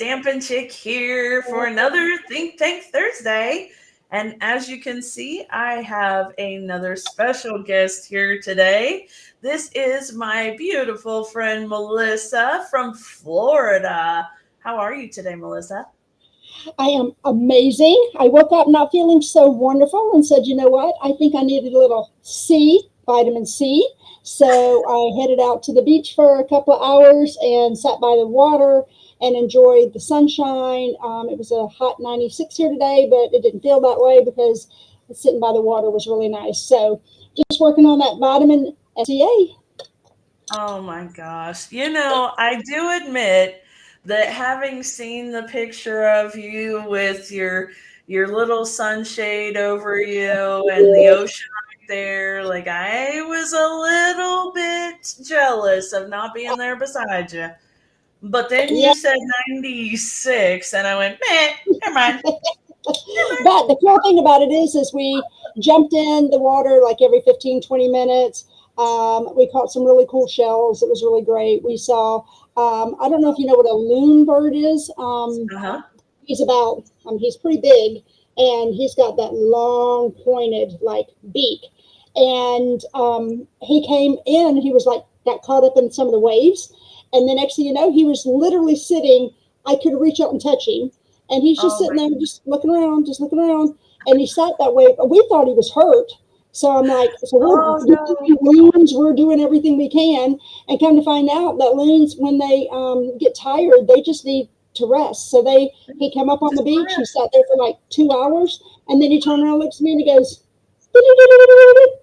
Stampin' Chick here for another Think Tank Thursday. And as you can see, I have another special guest here today. This is my beautiful friend Mellissa from Florida. How are you today, Mellissa? I am amazing. I woke up not feeling so wonderful and said, you know what? I think I needed a little vitamin C. So I headed out to the beach for a couple of hours and sat by the water and enjoyed the sunshine. It was a hot 96 here today, but it didn't feel that way because sitting by the water was really nice. So just working on that vitamin C. Oh my gosh. I do admit that having seen the picture of you with your little sunshade over you and the ocean right there, like I was a little bit jealous of not being there beside you. But then Yeah. you said 96 and I went, meh, never mind. But the cool thing about it is we jumped in the water like every 15, 20 minutes. We caught some really cool shells. It was really great. We saw, I don't know if you know what a loon bird is. Uh-huh. He's pretty big and he's got that long pointed like beak. And he came in, he was like, got caught up in some of the waves. And the next thing you know, he was literally sitting, I could reach out and touch him. And he's just Oh sitting my there, just looking around. And he sat that way. We thought he was hurt. So I'm like, so oh we're no. loons, we're doing everything we can. And come to find out that loons, when they get tired, they just need to rest. So he came up on the Just beach, he rest. sat there for like 2 hours, and then he turned around, looks at me, and he goes,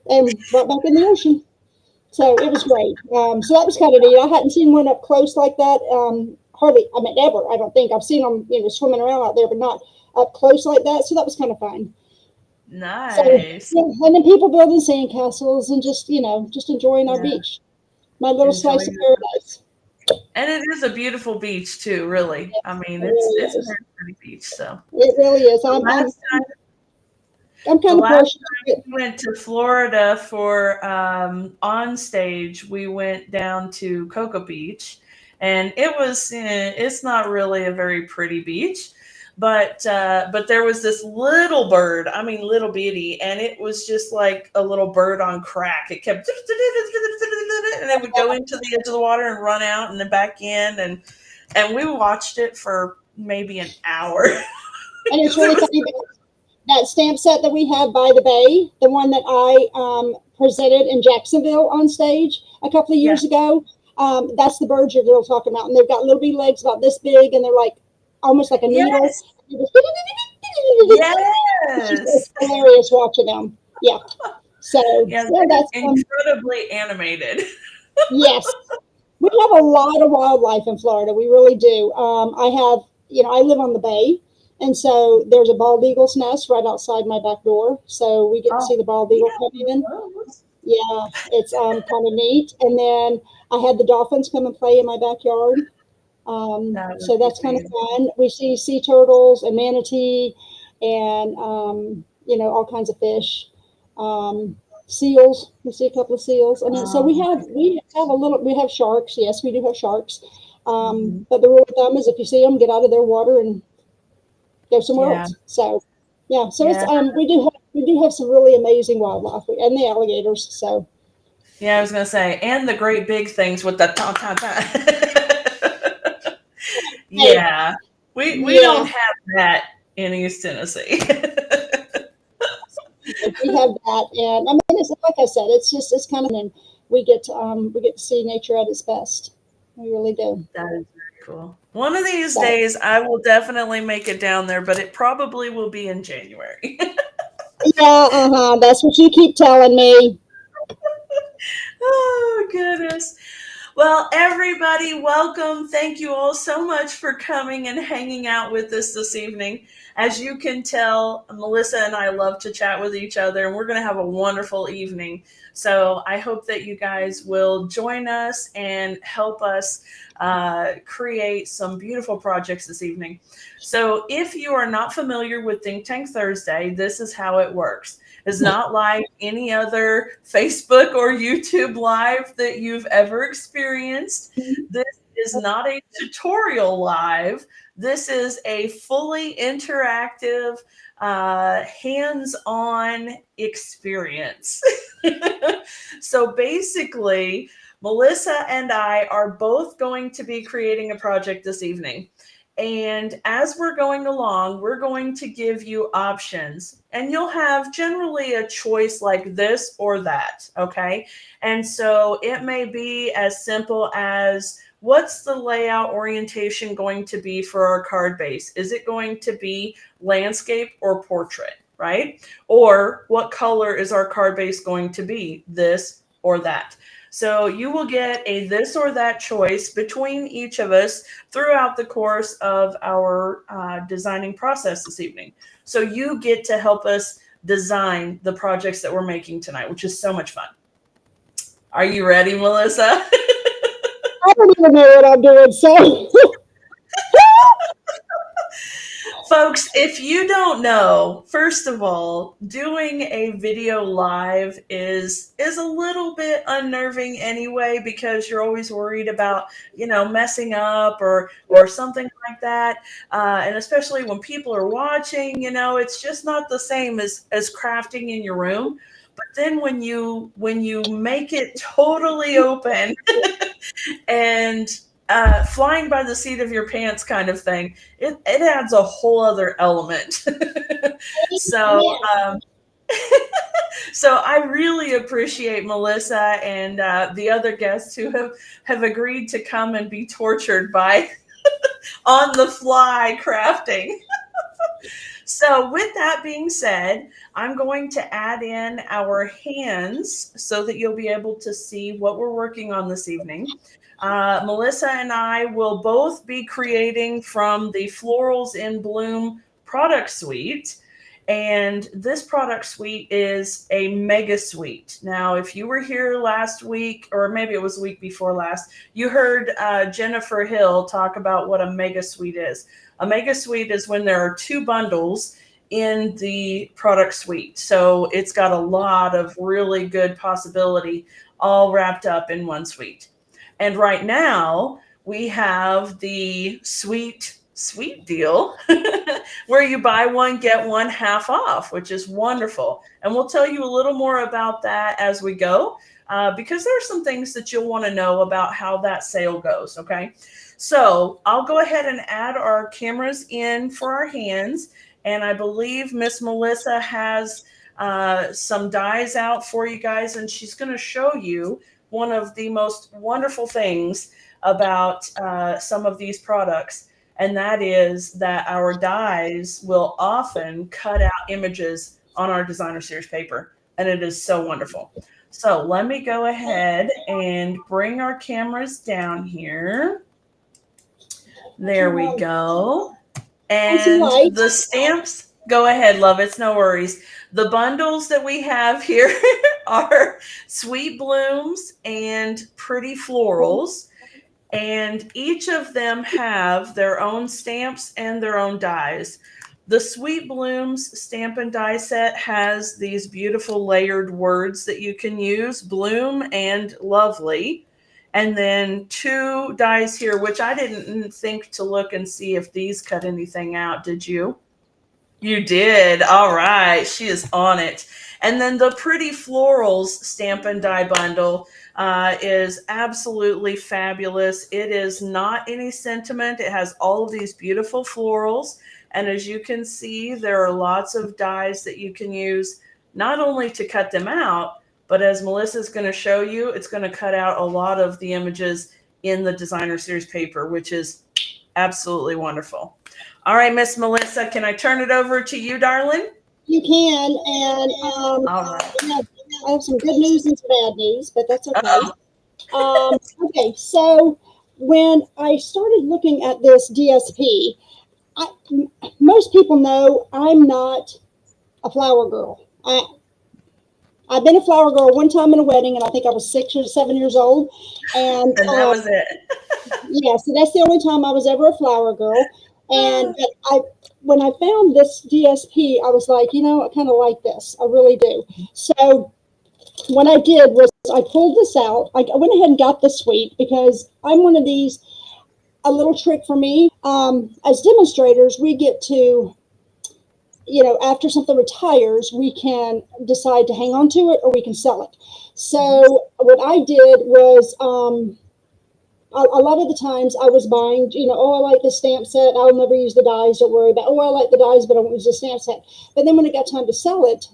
and right back in the ocean. So it was great. So that was kind of neat. I hadn't seen one up close like that. Hardly, I mean, ever. I don't think I've seen them, swimming around out there, but not up close like that. So that was kind of fun. So Nice. yeah, and then people building sandcastles and just enjoying our Yeah. beach. My little slice of Enjoying it. paradise. And it is a beautiful beach too, really. I mean, It it's really a is. very pretty beach. So It really is. the I'm I'm last time I'm the kind of last partial to time it. we went to Florida for on stage, we went down to Cocoa Beach, and it's not really a very pretty beach, but there was this little bird. I mean, little bitty, and it was just like a little bird on crack. It kept and it would go into the edge of the water and run out and then back in, and we watched it for maybe an hour And it's because it really was. funny because that stamp set that we have by the bay, the one that I presented in Jacksonville on stage a couple of Yeah. years ago, that's the bird you're girl talking about. And they've got little bitty legs about this big, and they're like almost like a needle. Yes. It's just Yes. it's hilarious watching them. Yeah. So Yeah, yeah, they're that's incredibly animated. yes. We have a lot of wildlife in Florida. We really do. I live on the bay, and so there's a bald eagle's nest right outside my back door. So we get to Oh, see the bald we eagle have come in. those. Yeah, it's kind of neat. And then I had the dolphins come and play in my backyard. That would So be that's kind of amazing. fun. We see sea turtles and manatee, and all kinds of fish. Seals. We see a couple of seals. I mean, so Oh my we have sharks. Yes, we do have sharks. mhm. But the rule of thumb is if you see them, get out of their water and go somewhere Yeah, else. So yeah, so it's yeah, we do have some really amazing wildlife and the alligators. So yeah. I was gonna say, and the great big things with the ta ta ta. hey, Yeah, we don't yeah, have that in East Tennessee. we have that, and I mean, it's like I said, it's kind of and we get to see nature at its best. We really do. That is very cool. One of these So days, I will definitely make it down there, but it probably will be in January. yeah, that's what you keep telling me. Oh, goodness. Well, everybody, welcome. Thank you all so much for coming and hanging out with us this evening. As you can tell, Melissa and I love to chat with each other, and we're going to have a wonderful evening. So I hope that you guys will join us and help us create some beautiful projects this evening. So if you are not familiar with Think Tank Thursday, this is how it works. It's not like any other Facebook or YouTube live that you've ever experienced. This is not a tutorial live. This is a fully interactive, hands-on experience. So basically, Mellissa and I are both going to be creating a project this evening. And as we're going along, we're going to give you options, and you'll have generally a choice like this or that. Okay. And so it may be as simple as, what's the layout orientation going to be for our card base? Is it going to be landscape or portrait, right? Or what color is our card base going to be? This or that. So you will get a this or that choice between each of us throughout the course of our designing process this evening. So you get to help us design the projects that we're making tonight, which is so much fun. Are you ready, Mellissa? I don't even know what I'm doing. So Folks, if you don't know, first of all, doing a video live is a little bit unnerving anyway, because you're always worried about, messing up or something like that. And especially when people are watching, it's just not the same as crafting in your room. But then when you make it totally open and flying by the seat of your pants kind of thing, it adds a whole other element. So so I really appreciate Mellissa and the other guests who have agreed to come and be tortured by on the fly crafting. So with that being said, I'm going to add in our hands so that you'll be able to see what we're working on this evening. Mellissa and I will both be creating from the Florals in Bloom product suite. And this product suite is a mega suite. Now, if you were here last week, or maybe it was the week before last, you heard Jennifer Hill talk about what a mega suite is. A mega suite is when there are two bundles in the product suite. So it's got a lot of really good possibility all wrapped up in one suite. And right now we have the sweet deal where you buy one, get one half off, which is wonderful. And we'll tell you a little more about that as we go, because there are some things that you'll want to know about how that sale goes. Okay. So I'll go ahead and add our cameras in for our hands. And I believe Miss Mellissa has some dies out for you guys, and she's going to show you one of the most wonderful things about some of these products, and that is that our dies will often cut out images on our designer series paper, and it is so wonderful. So let me go ahead and bring our cameras down here. There we go. And the stamps, go ahead, love, it's no worries. The bundles that we have here are Sweet Blooms and Pretty Florals, and each of them have their own stamps and their own dies. The Sweet Blooms stamp and die set has these beautiful layered words that you can use, bloom and lovely. And then two dies here, which I didn't think to look and see if these cut anything out. Did you? You did. All right. She is on it. And then the Pretty Florals stamp and die bundle is absolutely fabulous. It is not any sentiment. It has all of these beautiful florals. And as you can see, there are lots of dies that you can use not only to cut them out, but as Mellissa is going to show you, it's going to cut out a lot of the images in the designer series paper, which is absolutely wonderful. All right, Miss Mellissa, can I turn it over to you, darling? You can. And all right. I have some good news and some bad news, but that's okay. Okay, so when I started looking at this DSP, most people know I'm not a flower girl. I've been a flower girl one time in a wedding, and I think I was 6 or 7 years old. And that was it. Yeah, so that's the only time I was ever a flower girl. And when I found this DSP, I was like, I kind of like this. I really do. So what I did was I pulled this out. I went ahead and got the suite because I'm one of these. a little trick for me. As demonstrators, we get to, after something retires, we can decide to hang on to it or we can sell it. So what I did was, a lot of the times I was buying, I like the stamp set. I'll never use the dies. Don't worry about, I like the dies, but I won't use the stamp set. But then when it got time to sell it,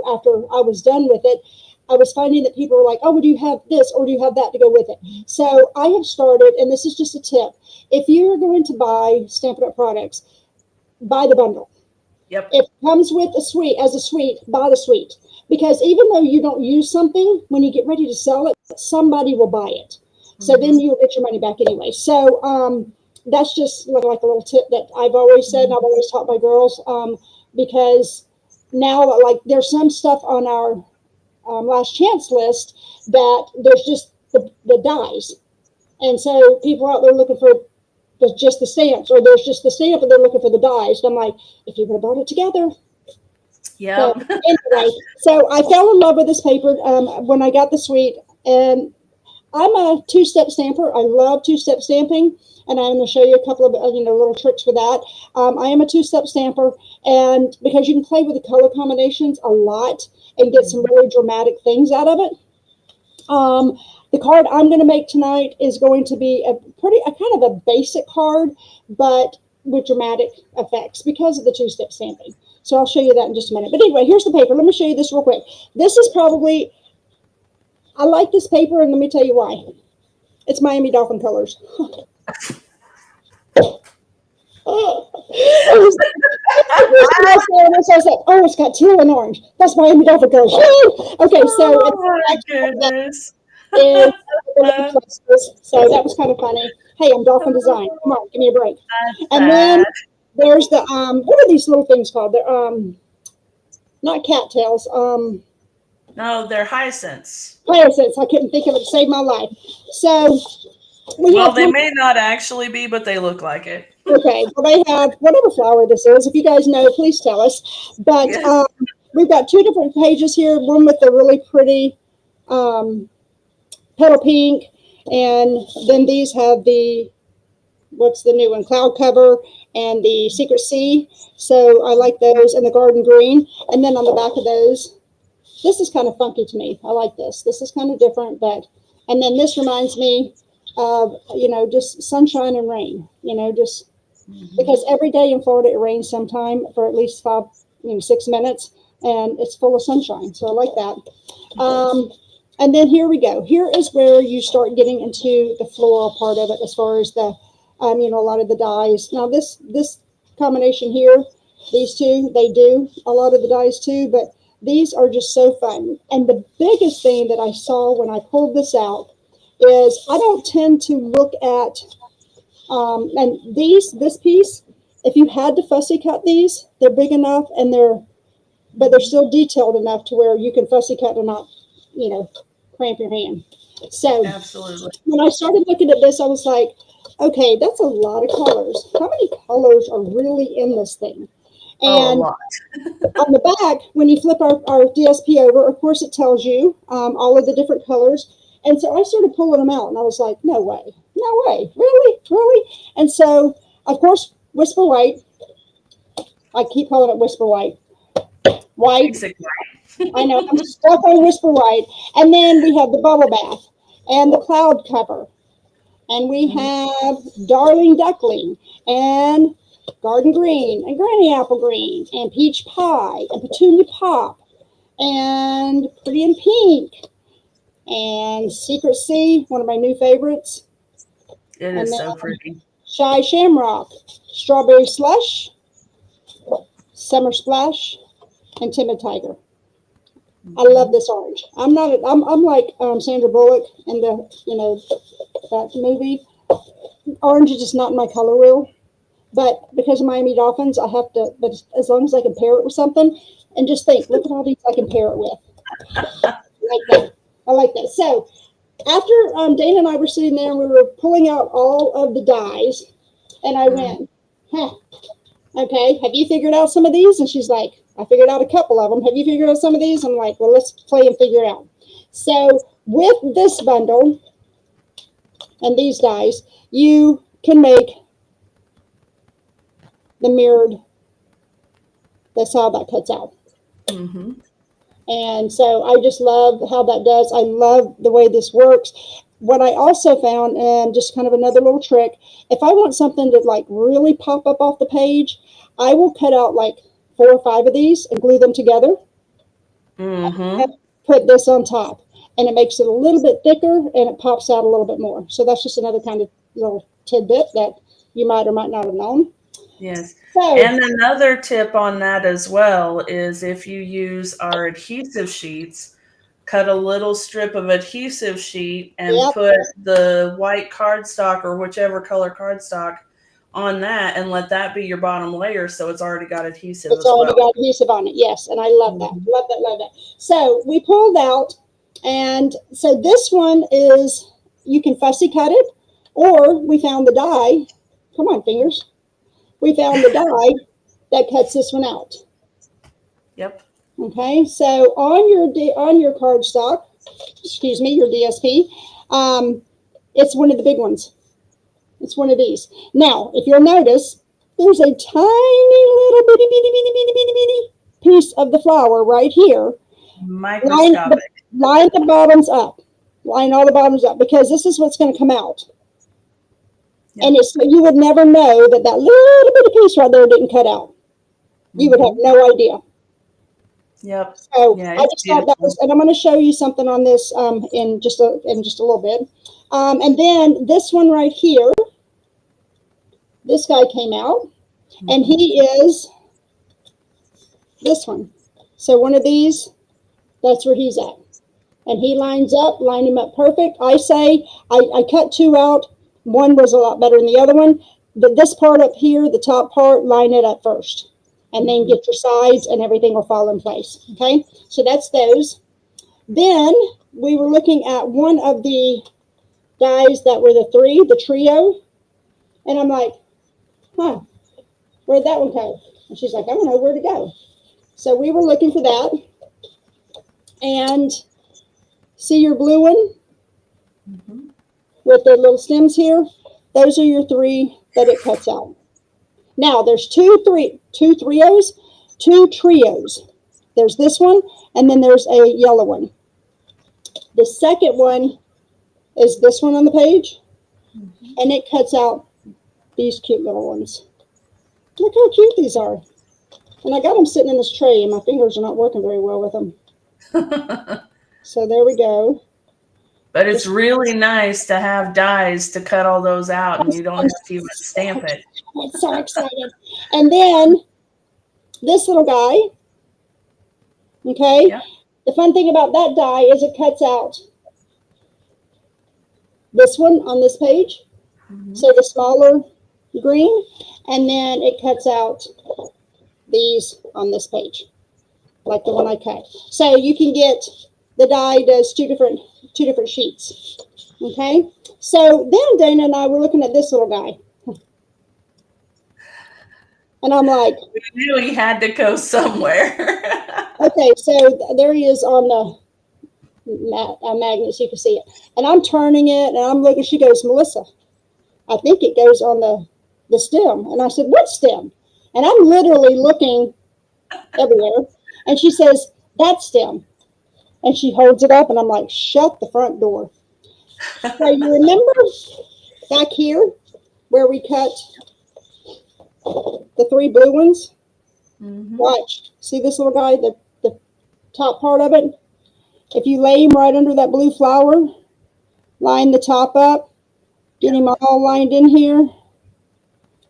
after I was done with it, I was finding that people were like, oh, would you have this or do you have that to go with it? So I have started, and this is just a tip. If you are going to buy Stampin' Up! Products, buy the bundle. Yep. If it comes with a suite, buy the suite. Because even though you don't use something, when you get ready to sell it, somebody will buy it. So then you'll get your money back anyway. So that's just like a little tip that I've always said, and I've always taught my girls, because now, like, there's some stuff on our last chance list that there's just the dies. And so people are out there looking for just the stamps, or there's just the stamp and they're looking for the dies. And I'm like, if you would have bought it together. Yeah. So, anyway, so I fell in love with this paper when I got the suite, and I'm a two-step stamper. I love two-step stamping, and I'm going to show you a couple of little tricks for that. I am a two-step stamper, and because you can play with the color combinations a lot and get some really dramatic things out of it. The card I'm going to make tonight is going to be a kind of a basic card, but with dramatic effects because of the two-step stamping. So I'll show you that in just a minute. But anyway, here's the paper. Let me show you this real quick. This is probably, I like this paper, and let me tell you why. It's Miami Dolphin colors. Oh, it's got teal and orange. That's Miami Dolphin colors. Okay, so my goodness. So that was kind of funny. Hey, I'm Dolphin Design. Come on, give me a break. And then there's the what are these little things called? They're not cattails. No, they're hyacinths. Hyacinths. I couldn't think of it to save my life. So they may not actually be, but they look like it. Okay, well, they have whatever flower this is. If you guys know, please tell us. But yes. We've got two different pages here. One with the really pretty petal pink, and then these have what's the new one? Cloud cover and the Secret Sea. So I like those, and the garden green. And then on the back of those, this is kind of funky to me. I like this. This is kind of different, and then this reminds me of, just sunshine and rain, just because every day in Florida it rains sometime for at least 6 minutes, and it's full of sunshine. So I like that. And then here we go. Here is where you start getting into the floral part of it, as far as the, a lot of the dies. Now this combination here, these two, they do a lot of the dies too, but these are just so fun. And the biggest thing that I saw when I pulled this out is I don't tend to look at, and this piece, if you had to fussy cut these, they're big enough but they're still detailed enough to where you can fussy cut and not, cramp your hand. So absolutely. When I started looking at this, I was like, okay, that's a lot of colors. How many colors are really in this thing? And a lot. On the back, when you flip our DSP over, of course, it tells you all of the different colors. And so I started pulling them out, and I was like, no way, really? And so, of course, Whisper White. I keep calling it Whisper White. White. I know, I'm stuck on Whisper White. And then we have the Bubble Bath and the Cloud Cover. And we have Darling Duckling and Garden Green and Granny Apple Green and Peach Pie and Petunia Pop and Pretty in Pink and Secret Sea, one of my new favorites. It is so pretty. Shy Shamrock, Strawberry Slush, Summer Splash, and Timid Tiger. I love this orange. I'm like Sandra Bullock in that movie. Orange is just not in my color wheel. But because of Miami Dolphins, I have to, but as long as I can pair it with something, and just think, look at all these I can pair it with. I like that. So after Dana and I were sitting there and we were pulling out all of the dies, and I went, okay, have you figured out some of these? And she's like, I figured out a couple of them. Have you figured out some of these? I'm like, well, let's play and figure it out. So with this bundle and these dies, you can make the mirrored. That's how that cuts out. Mm-hmm. And so I just love how that does. I love the way this works. What I also found, and just kind of another little trick, if I want something to like really pop up off the page, I will cut out like 4 or 5 of these and glue them together. Mm-hmm. Put this on top, and it makes it a little bit thicker and it pops out a little bit more. So that's just another kind of little tidbit that you might or might not have known. Yes. So, And another tip on that as well is if you use our adhesive sheets, cut a little strip of adhesive sheet and yep, put the white cardstock or whichever color cardstock on that and let that be your bottom layer so it's already got adhesive it's as already well. got adhesive on it. Yes, and I love that. Mhm. Love that, love that. So we pulled out, and so this one is, you can fussy cut it, or we found the die. Come on, fingers. We found the die that cuts this one out. Yep. Okay, so on your cardstock, excuse me, your DSP, it's one of the big ones. It's one of these. Now, if you'll notice, there's a tiny little bitty piece of the flower right here. Microscopic. Line the bottoms up. Line all the bottoms up, because this is what's going to come out. Yep. And it's, you would never know that that little bitty piece right there didn't cut out. You would have no idea. Yep. So Yeah, I just thought that was, and I'm going to show you something on this in just a little bit. And then this one right here, this guy came out, and he is this one. So one of these, that's where he's at. And he lines up, line him up perfect. I say, I cut 2 out. One was a lot better than the other one. But this part up here, the top part, line it up first. And then get your sides and everything will fall in place. Okay, so that's those. Then we were looking at one of the guys that were the trio. And I'm like, huh, where'd that one go? And she's like, I don't know where to go. So we were looking for that. And see your blue one with the little stems here? Those are your 3 that it cuts out. Now there's two trios. There's this one, and then there's a yellow one. The second one is this one on the page, and it cuts out these cute little ones. Look how cute these are. And I got them sitting in this tray, and my fingers are not working very well with them. So there we go. But it's really nice to have dies to cut all those out, and you don't have to even stamp it. I'm so excited. And then this little guy, okay? Yep. The fun thing about that die is it cuts out this one on this page, so the smaller green, and then it cuts out these on this page, like the one I cut. So you can get, the die does two different sheets. Okay, so then Dana and I were looking at this little guy, and I'm like, we knew he had to go somewhere. okay, so there he is on the magnets, you can see it, and I'm turning it, and I'm looking. She goes, Melissa, I think it goes on the stem. And I said, what stem? And I'm literally looking everywhere, and she says, that stem. And she holds it up, and I'm like, shut the front door. So you remember back here where we cut the 3 blue ones? Watch. See this little guy, the top part of it? If you lay him right under that blue flower, line the top up, get him all lined in here.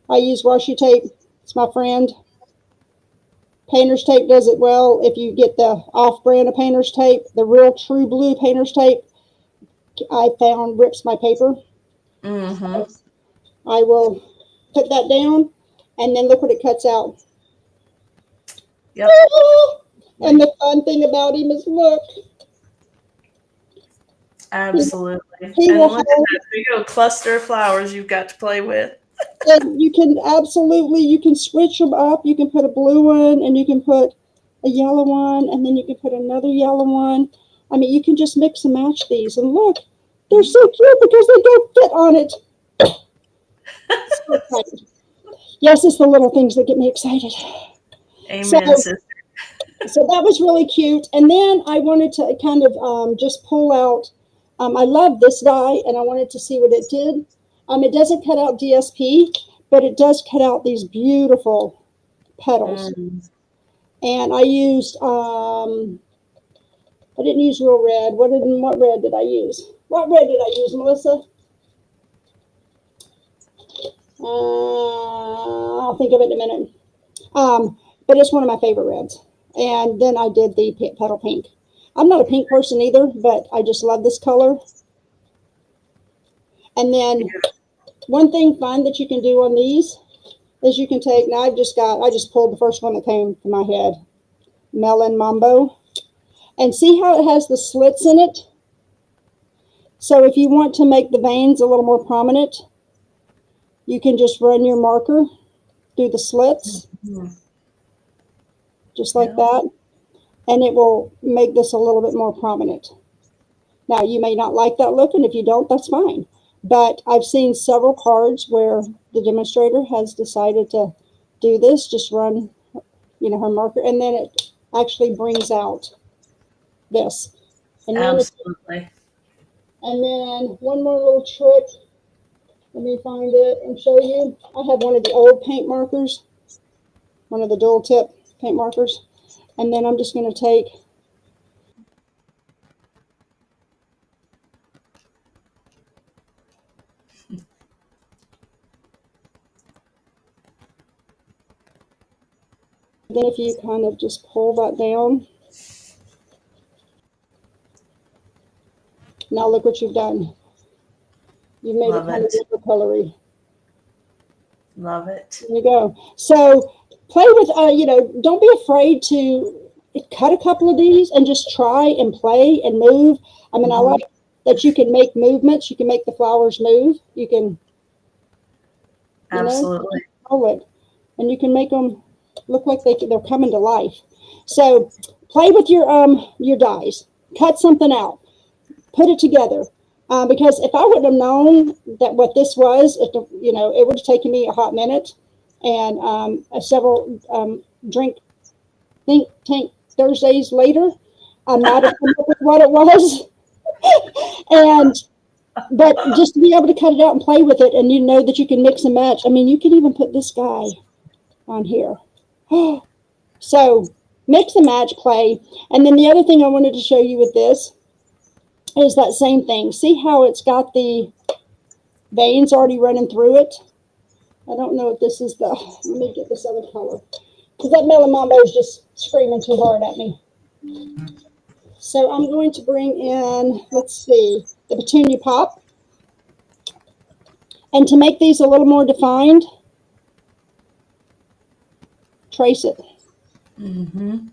I use washi tape. It's my friend. Painter's tape does it well. If you get the off-brand of painter's tape, the real true blue painter's tape, I found rips my paper. So I will put that down, and then look what it cuts out. Yep. And the fun thing about him is, look. Absolutely. He and will look at that big old cluster of flowers you've got to play with. And you can switch them up. You can put a blue one, and you can put a yellow one, and then you can put another yellow one. I mean, you can just mix and match these. And look, they're so cute because they don't fit on it. So excited. Yes, it's the little things that get me excited. So, Amen, sister. so that was really cute. And then I wanted to kind of just pull out. I love this die, and I wanted to see what it did. It doesn't cut out DSP, but it does cut out these beautiful petals. Mm. And I used, I didn't use real red. What red did I use? What red did I use, Melissa? I'll think of it in a minute. But it's one of my favorite reds. And then I did the petal pink. I'm not a pink person either, but I just love this color. And then one thing fun that you can do on these is you can take, now I just pulled the first one that came to my head, Melon Mambo. And see how it has the slits in it? So if you want to make the veins a little more prominent, you can just run your marker through the slits, just like that, and it will make this a little bit more prominent. Now, you may not like that look, and if you don't, that's fine. But I've seen several cards where the demonstrator has decided to do this, just run, her marker, and then it actually brings out this. And Absolutely. And then one more little trick. Let me find it and show you. I have one of the old paint markers, one of the dual tip paint markers. And then I'm just going to take then if you kind of just pull that down. Now look what you've done. You've made it kind of watercolory. Love it. There you go. So play with, don't be afraid to cut a couple of these and just try and play and move. I mean, I like that you can make movements. You can make the flowers move. You can, absolutely roll it, and you can make them look like they're coming to life. So play with your dies. Cut something out. Put it together. Because if I would have known that what this was, it would have taken me a hot minute and several drink think tank Thursdays later, I might have come up with what it was. But just to be able to cut it out and play with it, and you know that you can mix and match. I mean, you can even put this guy on here. So mix and match, play. And then the other thing I wanted to show you with this is that same thing. See how it's got the veins already running through it? I don't know if this is let me get this other color. Because that Melon Mambo is just screaming too hard at me. So I'm going to bring in, let's see, the Petunia Pop. And to make these a little more defined, trace it. And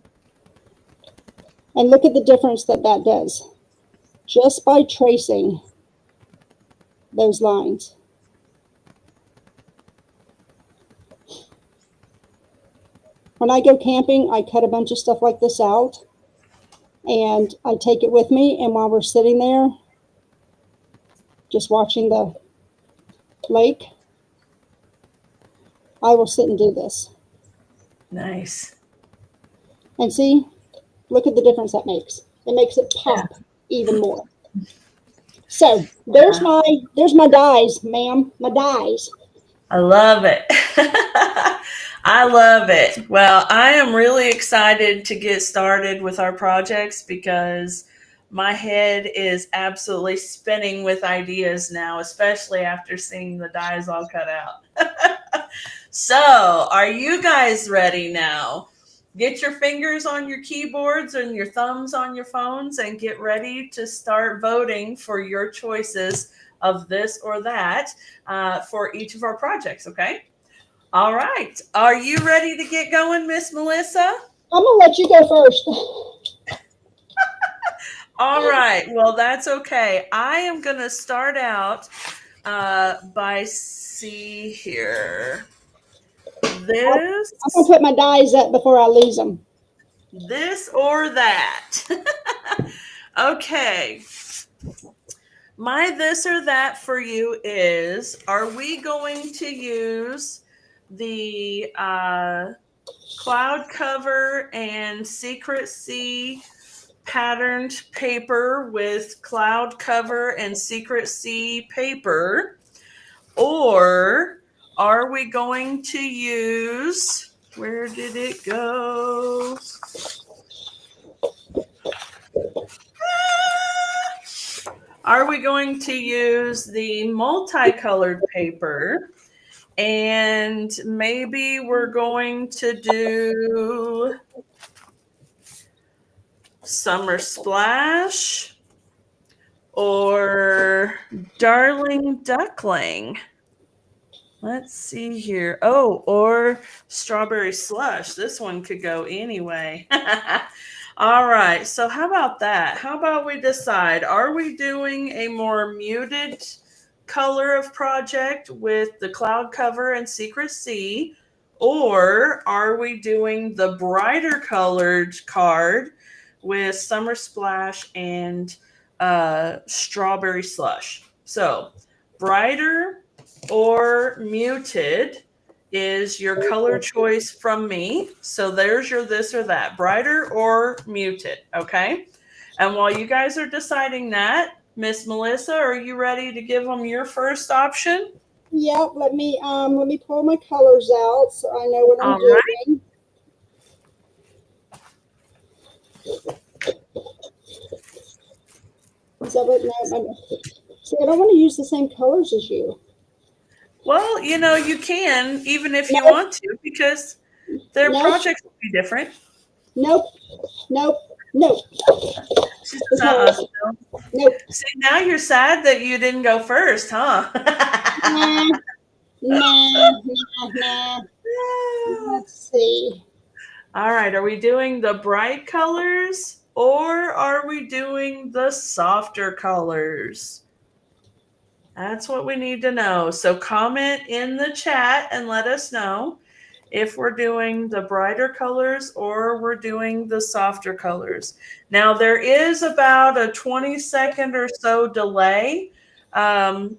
look at the difference that does. Just by tracing those lines. When I go camping, I cut a bunch of stuff like this out, and I take it with me, and while we're sitting there, just watching the lake, I will sit and do this. Nice. And see, look at the difference that makes. It makes it pop even more. So there's my dies, ma'am. My dies. I love it. I love it. Well, I am really excited to get started with our projects because my head is absolutely spinning with ideas now, especially after seeing the dies all cut out. So, are you guys ready now? Get your fingers on your keyboards and your thumbs on your phones and get ready to start voting for your choices of this or that for each of our projects, okay? All right. Are you ready to get going, Miss Mellissa? I'm going to let you go first. All right. Well, that's okay. I am going to start out by see here. This. I'm going to put my dies up before I lose them. This or that. Okay. my this or that for you is, are we going to use the cloud cover and secret sea patterned paper with cloud cover and secret sea paper, or are we going to use, where did it go? Are we going to use the multicolored paper, and maybe we're going to do Summer Splash or Darling Duckling? Let's see here. Oh, or Strawberry Slush. This one could go anyway. All right. So how about that? How about we decide, are we doing a more muted color of project with the cloud cover and secret sea, or are we doing the brighter colored card with Summer Splash and Strawberry Slush? So brighter or muted is your color choice from me. So there's your this or that, brighter or muted. Okay. And while you guys are deciding that, Miss Mellissa, are you ready to give them your first option? Yeah, let me pull my colors out so I know what I'm doing. So, see, I don't want to use the same colors as you. Well, you can, even if you want to, because their projects will be different. Nope. Nope. Nope. Nope. See, now you're sad that you didn't go first, huh? Nah. Let's see. All right. Are we doing the bright colors or are we doing the softer colors? That's what we need to know. So comment in the chat and let us know if we're doing the brighter colors or we're doing the softer colors. Now, there is about a 20-second or so delay.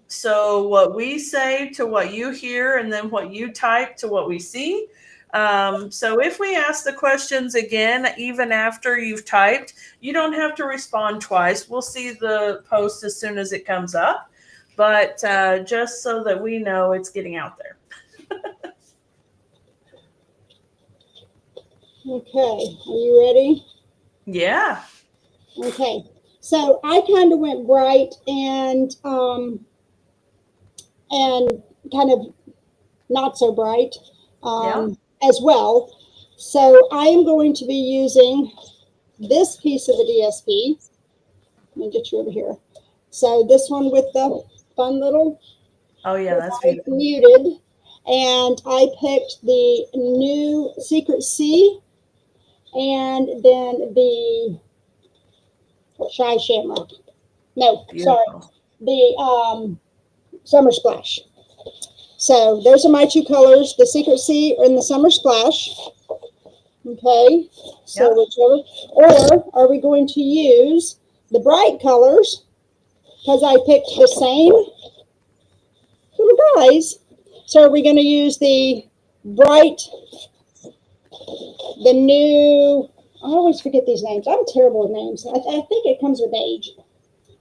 So what we say to what you hear and then what you type to what we see. So if we ask the questions again, even after you've typed, you don't have to respond twice. We'll see the post as soon as it comes up. But just so that we know it's getting out there. Okay, are you ready? Yeah. Okay, so I kind of went bright and kind of not so bright as well. So I am going to be using this piece of the DSP. Let me get you over here. So this one with the fun little. Oh yeah, that's beautiful. Muted, and I picked the new Secret Sea, and then the Shy Shamrock. No, beautiful. Sorry, the Summer Splash. So those are my two colors: the Secret Sea and the Summer Splash. Okay, so whichever. Or are we going to use the bright colors? Because I picked the same little guys. So are we going to use the bright, the new, I always forget these names. I'm terrible with names. I think it comes with age.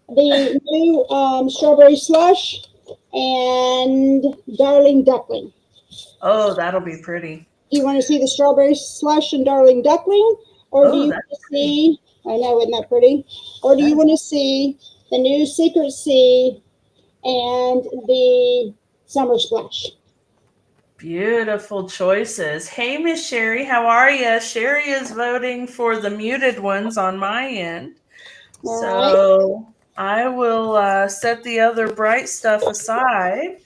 The new Strawberry Slush and Darling Duckling. Oh, that'll be pretty. Do you want to see the Strawberry Slush and Darling Duckling? Or do you want to see, I know, isn't that pretty? Or do you want to see the new Secret Sea and the Summer Splash? Beautiful choices. Hey, Miss Sherry, how are you? Sherry is voting for the muted ones on my end. So I will set the other bright stuff aside.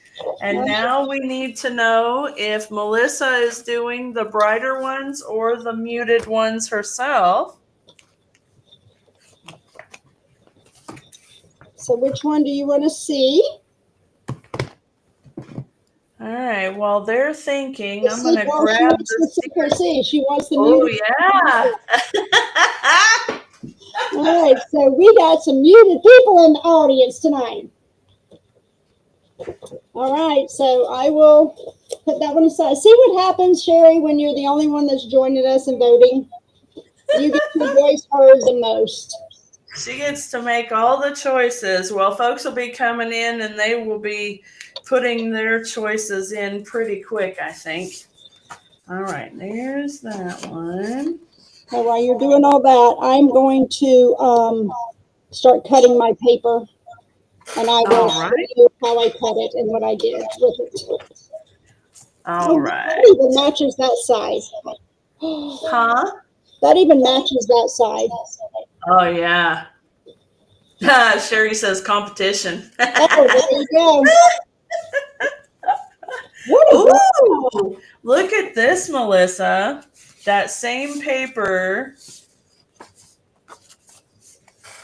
And now we need to know if Mellissa is doing the brighter ones or the muted ones herself. So which one do you want to see? All right. While they're thinking, I'm going to grab the Secret Sea. She wants the muted. Oh, yeah. All right, so we got some muted people in the audience tonight. All right, so I will put that one aside. See what happens, Sherry, when you're the only one that's joining us and voting? You get your voice heard the most. She gets to make all the choices. Well, folks will be coming in and they will be putting their choices in pretty quick, I think. All right, there's that one. So while you're doing all that, I'm going to start cutting my paper, and I will show you how I cut it and what I did with it. All right. That even matches that side. Huh? That even matches that side. Oh, yeah. Sherry says competition. Oh, there you go. Ooh, look at this, Mellissa. That same paper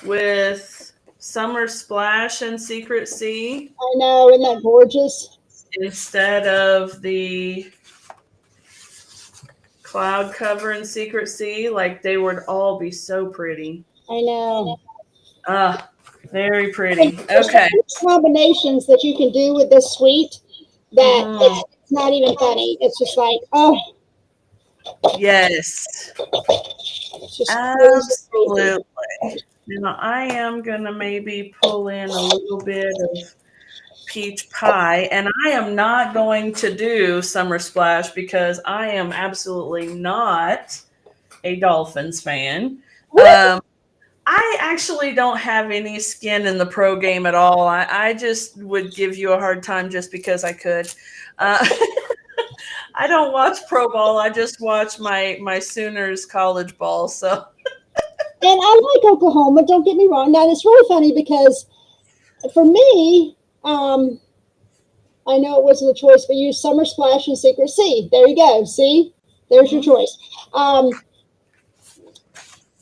with Summer Splash and Secret Sea. I know, isn't that gorgeous? Instead of the cloud cover and Secret Sea, like they would all be so pretty. I know. Very pretty. Okay. Combinations that you can do with this suite that it's not even funny. It's just like, oh. Yes. Absolutely. Now I am going to maybe pull in a little bit of peach pie, and I am not going to do Summer Splash because I am absolutely not a Dolphins fan. I actually don't have any skin in the pro game at all. I just would give you a hard time just because I could. I don't watch pro ball. I just watch my Sooners college ball. So, and I like Oklahoma. Don't get me wrong. Now it's really funny because for me, I know it wasn't a choice, but use Summer Splash and Secret Sea. There you go. See, there's your choice.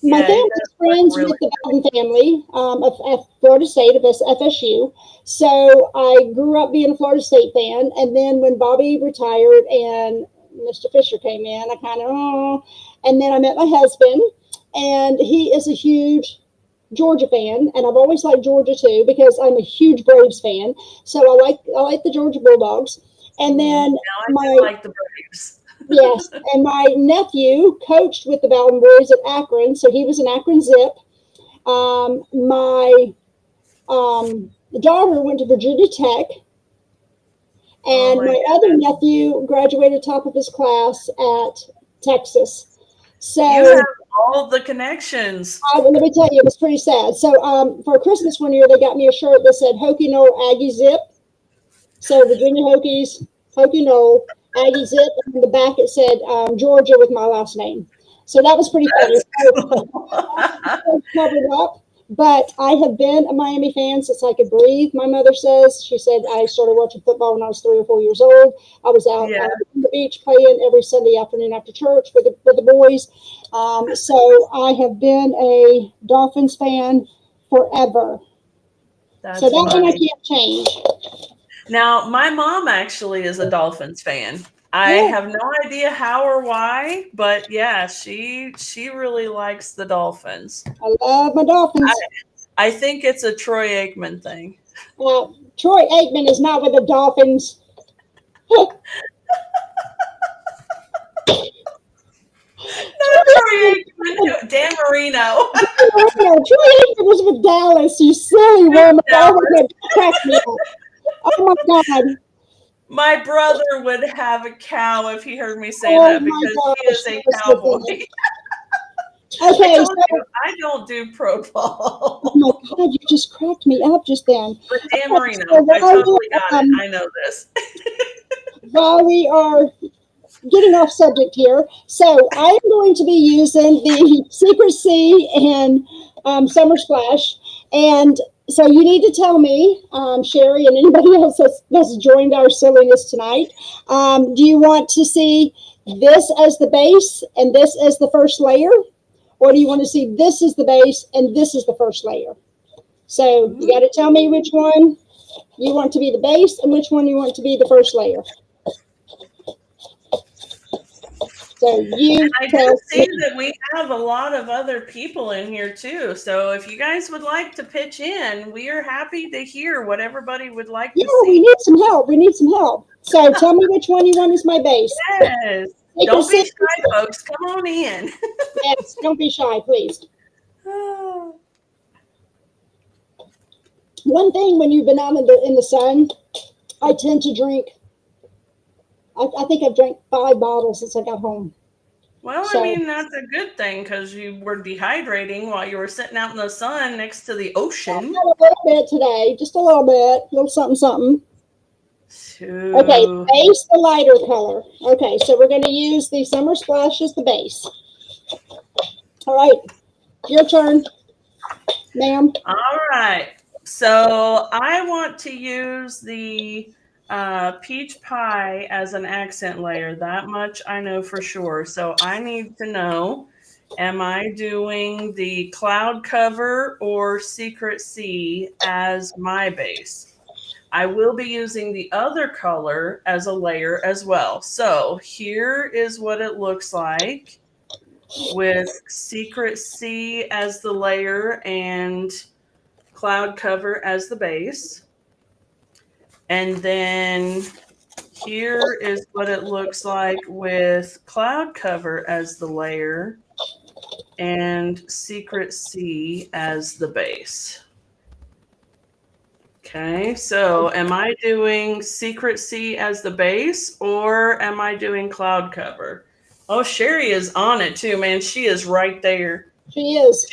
My family's friends with the Bowden family of Florida State, of FSU. So I grew up being a Florida State fan. And then when Bobby retired and Mr. Fisher came in, I kind of, and then I met my husband, and he is a huge Georgia fan, and I've always liked Georgia too because I'm a huge Braves fan. So I like the Georgia Bulldogs. And then I like the Braves. Yes, and my nephew coached with the Bowden boys at Akron, so he was an Akron Zip. My daughter went to Virginia Tech, and my other nephew graduated top of his class at Texas. So you have all the connections. Let me tell you, it was pretty sad. So for Christmas one year, they got me a shirt that said Hokie Knoll Aggie Zip. So Virginia Hokies, Hokie Knoll, Aggie Zip, and on the back it said Georgia with my last name. So that was pretty funny. So, covered up, but I have been a Miami fan since I could breathe. My mother says, she said I started watching football when I was 3 or 4 years old. I was out on the beach playing every Sunday afternoon after church with the boys. So I have been a Dolphins fan forever. So that one I can't change. Now, my mom actually is a Dolphins fan. I have no idea how or why, but yeah, she really likes the Dolphins. I love my Dolphins. I think it's a Troy Aikman thing. Troy Aikman is not with the Dolphins. Troy Aikman, Dan Marino. Troy Aikman was with Dallas, you silly woman. Oh my God. My brother would have a cow if he heard me say that because he is a cowboy. Okay, I don't do pro ball. Oh my God, you just cracked me up just then. But Dan Marino, I totally got it. I know this. While we are getting off subject here, so I am going to be using the Secret Sea and Summer Splash, and so you need to tell me, Sherry, and anybody else that's joined our silliness tonight, do you want to see this as the base and this as the first layer? Or do you want to see this as the base and this is the first layer? So you got to tell me which one you want to be the base and which one you want to be the first layer. So you I do tell see me. that we have a lot of other people in here too. So if you guys would like to pitch in, we are happy to hear what everybody would like Yeah, to we see. need some help. We need some help. So tell me which one you want as my base. Yes. Secret Don't be City. shy, folks. Come on in. Yes, don't be shy, please. One thing when you've been out in the sun, I tend to drink. I think I've drank 5 bottles since I got home. Well, I So mean, that's a good thing because you were dehydrating while you were sitting out in the sun next to the I ocean. had a little bit today, just a little bit, a little something, something. Okay, So, base, the lighter color. Okay, so we're going to use the Summer Splash as the base. All right, your turn, ma'am. all right. So I want to use the peach pie as an accent layer. That much I know for sure. So I need to know, am I doing the cloud cover or secret sea as my base? I will be using the other color as a layer as well. So here is what it looks like with secret sea as the layer and cloud cover as the base. And then here is what it looks like with cloud cover as the layer and secret sea as the base. Okay, so am I doing secret sea as the base or am I doing cloud cover? Oh, Sherry is on it too, man. She is right there. She is.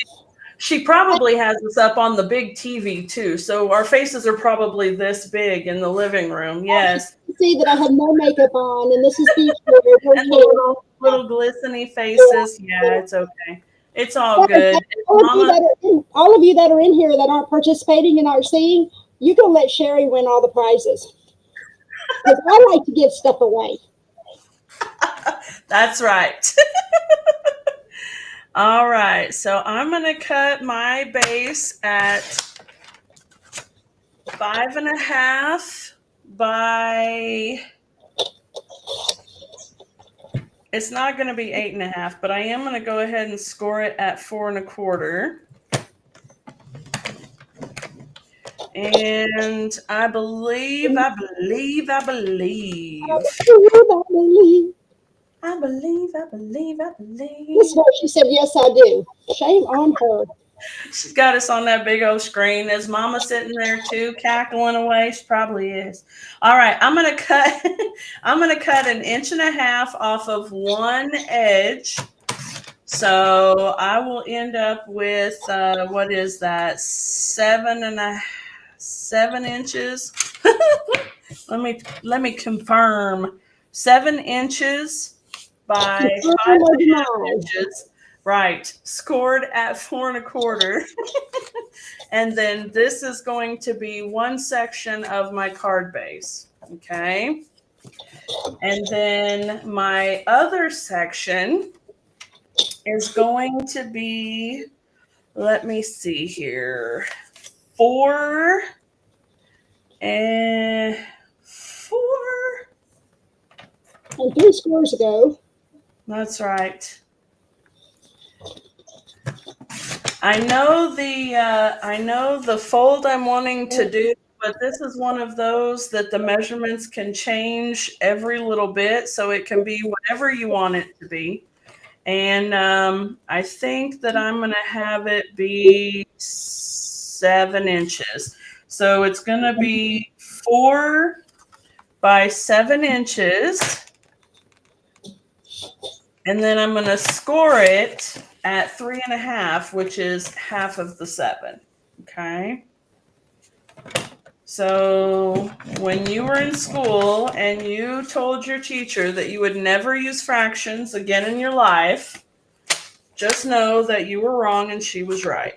She probably has us up on the big TV too. So our faces are probably this big in the living room. She Yes. can see that I have no makeup on, and this is beach wear, no And the tan. little glistening faces. Yeah, it's okay. It's all good. Mama, All of you that are in here that aren't participating and aren't seeing, you can let Sherry win all the prizes. Because I like to give stuff away. that's right. All right, so I'm going to cut my base at 5.5 by, it's not going to be 8.5, but I am going to go ahead and score it at 4.25. And I believe. I believe. This is what she said, yes, I do. Shame on her. She's got us on that big old screen. Is Mama sitting there too, cackling away? She probably is. All right, I'm gonna cut. I'm gonna cut 1.5 inches off of one edge. So I will end up with what is that? 7 inches. let me confirm. 7 inches by 5.5 inches. Right, scored at 4.25. And then this is going to be one section of my card base. Okay. And then my other section is going to be, let me see here, 4 and 4. And 3 scores ago. That's right. I know the fold I'm wanting to do, but this is one of those that the measurements can change every little bit, so it can be whatever you want it to be. And I think that I'm going to have it be 7 inches. So it's going to be 4 by 7 inches. And then I'm going to score it at 3.5, which is half of the 7. Okay. So when you were in school and you told your teacher that you would never use fractions again in your life, just know that you were wrong and she was right.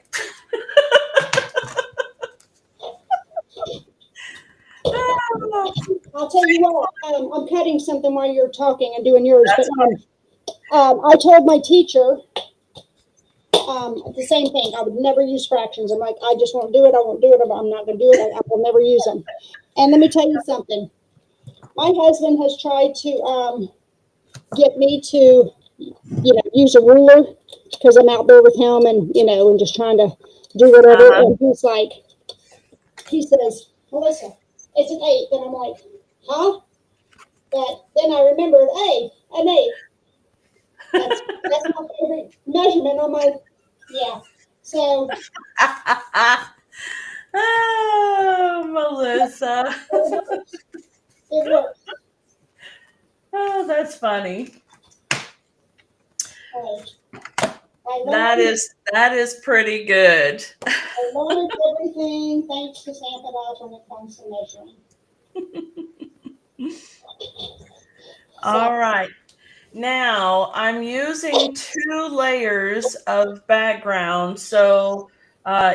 I'll tell you what, I'm cutting something while you're talking and doing yours. I told my teacher the same thing. I would never use fractions. I'm like, I just won't do it. I won't do it. I'm not going to do it. I will never use them. And let me tell you something. My husband has tried to get me to use a ruler because I'm out there with him and, and just trying to do whatever. Uh-huh. And he says, Mellissa, it's an 8. And I'm like, huh? But then I remembered, hey, an 8. That's my favorite measurement. I'm like, yeah. So Oh, Melissa. it works. It works. Oh, that's funny. I That is pretty good. I learned everything thanks to Santa Claus when it comes to measuring. All right. Now I'm using 2 layers of background. So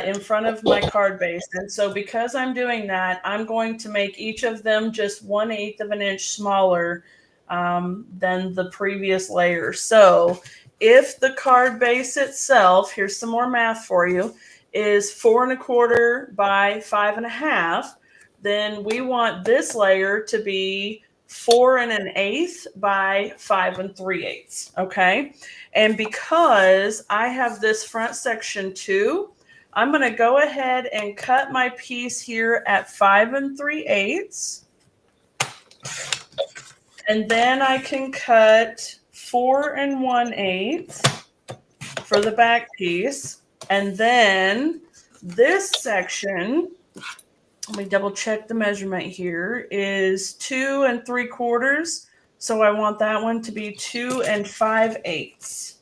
in front of my card base. And so because I'm doing that, I'm going to make each of them just 1/8 of an inch smaller than the previous layer. So if the card base itself, here's some more math for you, is 4 1/4 by 5 1/2, then we want this layer to be 4 1/8 by 5 3/8. Okay. And because I have this front section too, I'm going to go ahead and cut my piece here at 5 3/8. And then I can cut 4 1/8 for the back piece. And then this section, let me double check the measurement here, is 2 3/4. So I want that one to be 2 5/8.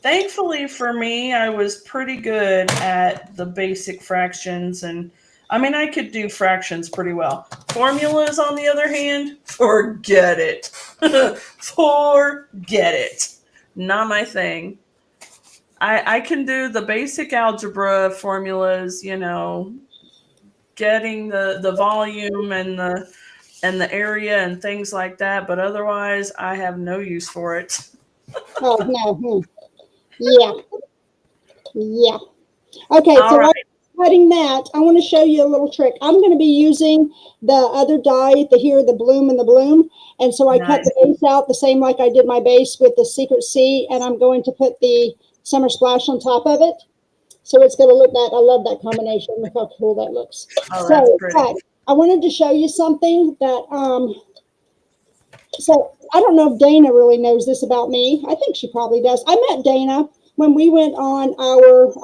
Thankfully for me, I was pretty good at the basic fractions. And I mean, I could do fractions pretty well. Formulas, on the other hand, forget it. Forget it. Not my thing. I can do the basic algebra formulas, getting the volume and the area and things like that, but otherwise I have no use for it. Oh no. Yeah. Yeah. Okay, All so right. while cutting that, I want to show you a little trick. I'm going to be using the other die, the bloom and the bloom. And so I cut the base out the same like I did my base with the Secret C, and I'm going to put the Summer Splash on top of it. So it's going to look that. I love that combination. Look how cool that looks. Oh, that's pretty. I wanted to show you something that, so I don't know if Dana really knows this about me. I think she probably does. I met Dana when we went on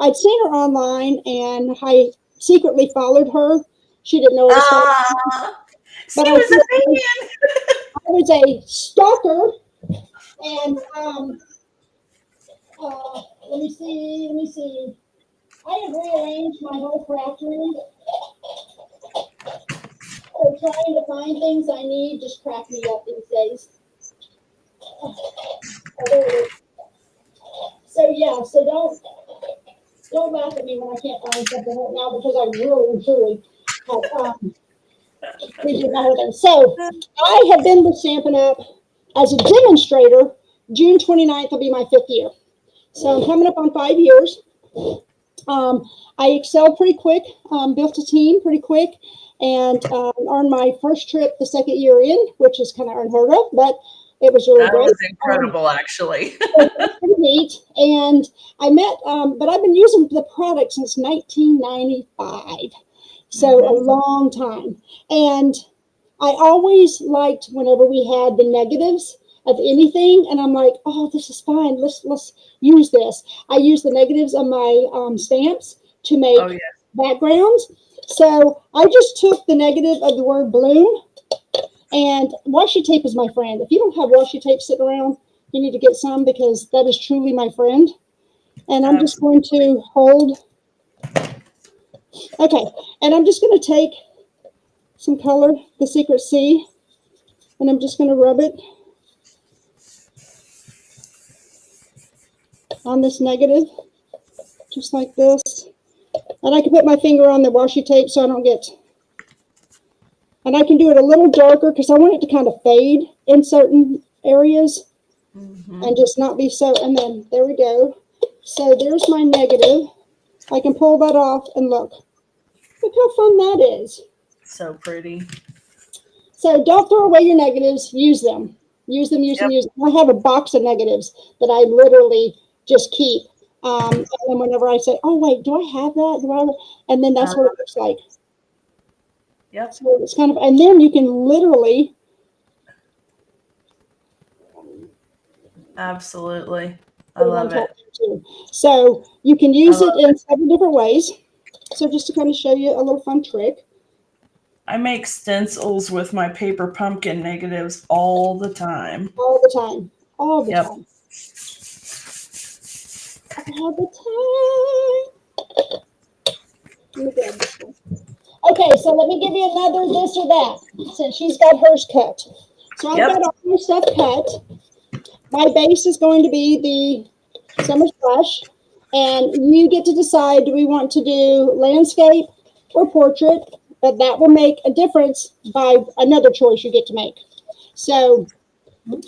I'd seen her online and I secretly followed her. She didn't know it was she was a fan. I was a stalker. And let me see. I have rearranged my whole craft room. So trying to find things I need just crack me up these days. There it is. So yeah, so don't laugh at me when I can't find something right now because I really and truly have figured out everything. So I have been with Stampin' Up! As a demonstrator. June 29th will be my 5th year. So I'm coming up on 5 years. I excelled pretty quick, built a team pretty quick, and earned my first trip the 2nd year in, which is kind of unheard of, but it was really great. That was incredible, actually. It was pretty neat. And I met, but I've been using the product since 1995. So a long time. And I always liked whenever we had the negatives of anything, and I'm like, oh, this is fine. Let's use this. I use the negatives of my stamps to make backgrounds. So I just took the negative of the word bloom, and washi tape is my friend. If you don't have washi tape sitting around, you need to get some because that is truly my friend. And I'm just going to hold. Okay, and I'm just going to take some color, the Secret C, and I'm just going to rub it on this negative, just like this. And I can put my finger on the washi tape so I don't get, and I can do it a little darker because I want it to kind of fade in certain areas and just not be so, and then there we go. So there's my negative. I can pull that off and look how fun that is. So pretty. So don't throw away your negatives, use them. Use them, use them, Yep. use them. I have a box of negatives that I literally just keep. And then whenever I say, oh, wait, do I have that? Do I have it? And then that's what it looks like. Yep. So it's kind of, and then you can literally. Absolutely. I love it. Too. So you can use it in several different ways. So just to kind of show you a little fun trick. I make stencils with my paper pumpkin negatives all the time. All the time. All the Yep. time. All the time. Let me grab this one. Okay, so let me give you another this or that, since she's got hers cut. So I've got all my stuff cut. My base is going to be the summer splash, and you get to decide, do we want to do landscape or portrait? But that will make a difference by another choice you get to make. So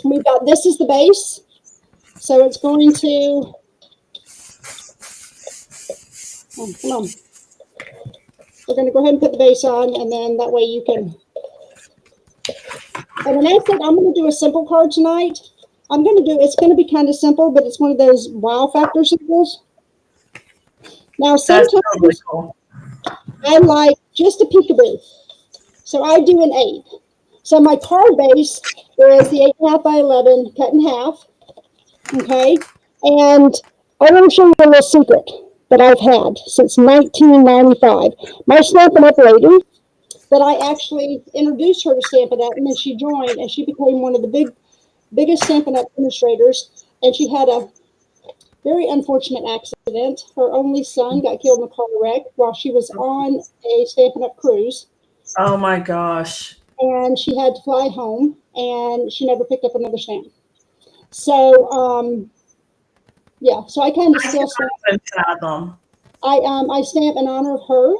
we've got, this is the base. So it's going to, oh, come on. We're going to go ahead and put the base on, and then that way you can. And when I said I'm going to do a simple card tonight, I'm going to do, it's going to be kind of simple, but it's one of those wow factor symbols. Now, sometimes totally cool. I like just a peekaboo. So I do an 8. So my card base is the 8.5 by 11 cut in half. Okay. And I want to show you a little secret that I've had since 1995. My Stampin' Up! Lady, that I actually introduced her to Stampin' Up! And then she joined, and she became one of the biggest Stampin' Up! Administrators. And she had a very unfortunate accident. Her only son got killed in a car wreck while she was on a Stampin' Up! Cruise. Oh my gosh. And she had to fly home, and she never picked up another stamp. So, yeah, so I kind of still stamp. I stamp in honor of her,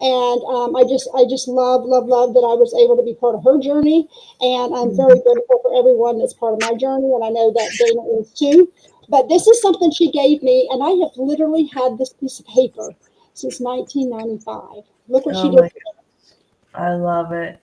and I just love that I was able to be part of her journey, and I'm very grateful for everyone that's part of my journey, and I know that Dana is too. But this is something she gave me, and I have literally had this piece of paper since 1995. Look what she did. I love it.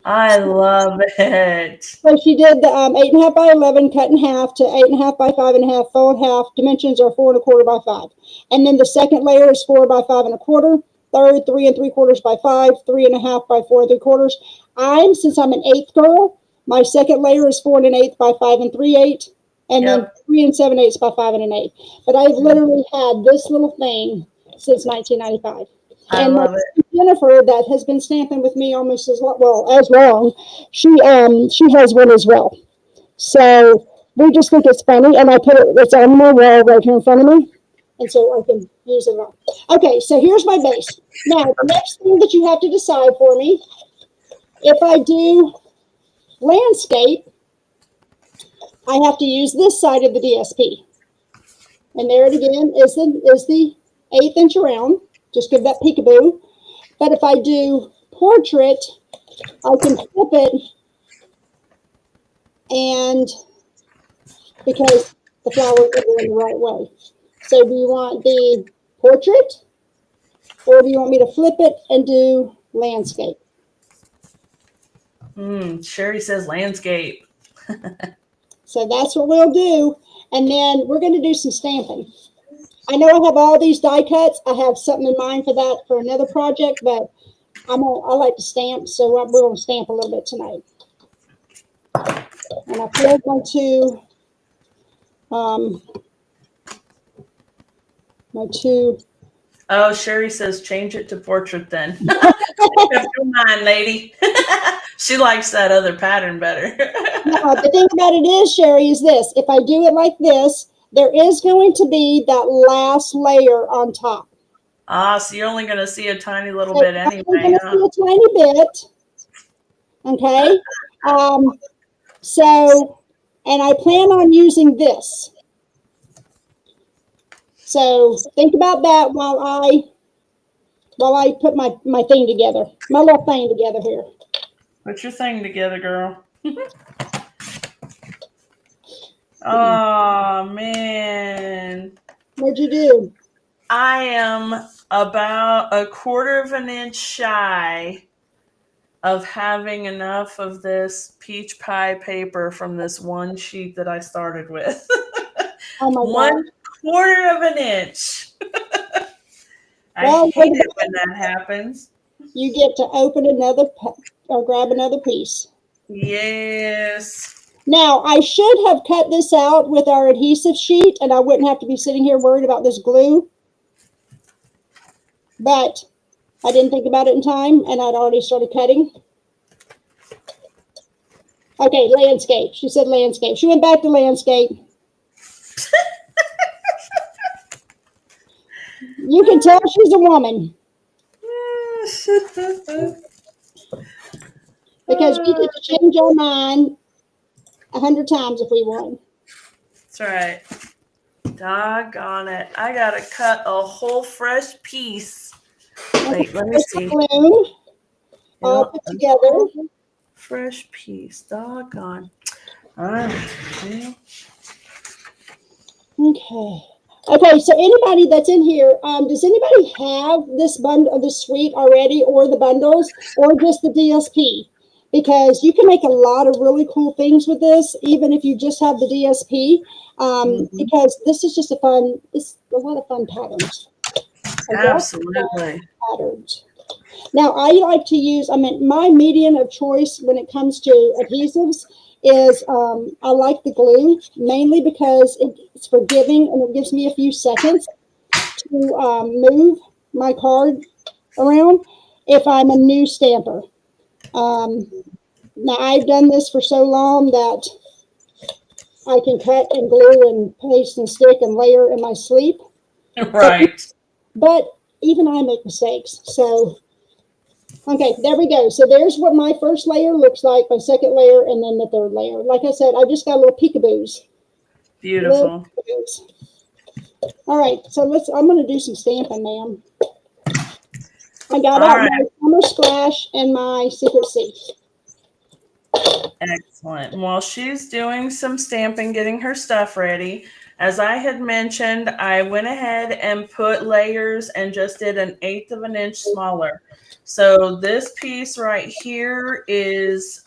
I love it. So she did the 8.5 by 11 cut in half to 8.5 by 5.5, fold half. Dimensions are 4 1/4 by 5. And then the second layer is 4 by 5 1/4. Third, 3 3/4 by 5, 3.5 by 4 3/4. Since I'm an 8th girl, my second layer is 4 1/8 by 5 3/8, and then 3 7/8 by 5 1/8. But I've literally had this little thing since 1995. I love it. Jennifer, that has been stamping with me almost as long. She has one as well. So we just think it's funny, and I put it. It's on my wall right here in front of me, and so I can use it all. Okay, so here's my base. Now the next thing that you have to decide for me, if I do landscape, I have to use this side of the DSP, and there it again is the 1/8 inch around. Just give that peekaboo. But if I do portrait, I can flip it, and because the flowers are going the right way. So do you want the portrait, or do you want me to flip it and do landscape? Sherry says landscape. So that's what we'll do. And then we're going to do some stamping. I know I have all these die cuts. I have something in mind for that for another project, but I like to stamp, so we're going to stamp a little bit tonight. And I filled my two. Oh, Sherry says change it to portrait then. Come on, lady. She likes that other pattern better. No, the thing about it is, Sherry, is this. If I do it like this, there is going to be that last layer on top. So you're only going to see a tiny little bit anyway. I'm going to see a tiny bit. Okay. So, and I plan on using this. So think about that while I put my thing together, my little thing together here. Put your thing together, girl. Oh, man. What'd you do? I am about 1/4 of an inch shy of having enough of this peach pie paper from this one sheet that I started with. Oh my God. 1/4 of an inch. I Well, hate it when that happens. you get to open another or grab another piece. Yes. Now, I should have cut this out with our adhesive sheet, and I wouldn't have to be sitting here worried about this glue. But I didn't think about it in time, and I'd already started cutting. Okay, landscape. She said landscape. She went back to landscape. You can tell she's a woman because we get to change our mind 100 times if we want. That's right. Doggone it. I gotta cut a whole fresh piece. Wait, let me see. Balloon, all put together. Fresh piece. Doggone. All right. Okay. Okay, so anybody that's in here, does anybody have this bundle, this suite already, or the bundles, or just the DSP? Because you can make a lot of really cool things with this, even if you just have the DSP. Because this is just it's a lot of fun patterns. Absolutely. Patterns. Now, I like to use, my medium of choice when it comes to adhesives is I like the glue, mainly because it's forgiving and it gives me a few seconds to move my card around if I'm a new stamper. Now, I've done this for so long that I can cut and glue and paste and stick and layer in my sleep. Right. But even I make mistakes. So, okay, there we go. So there's what my first layer looks like, my second layer, and then the third layer. Like I said, I just got a little peekaboos. Beautiful. All right, so I'm going to do some stamping, ma'am. I got out my Summer Splash and my Secret C. Excellent. While she's doing some stamping, getting her stuff ready, as I had mentioned, I went ahead and put layers and just did 1/8 of an inch smaller. So this piece right here is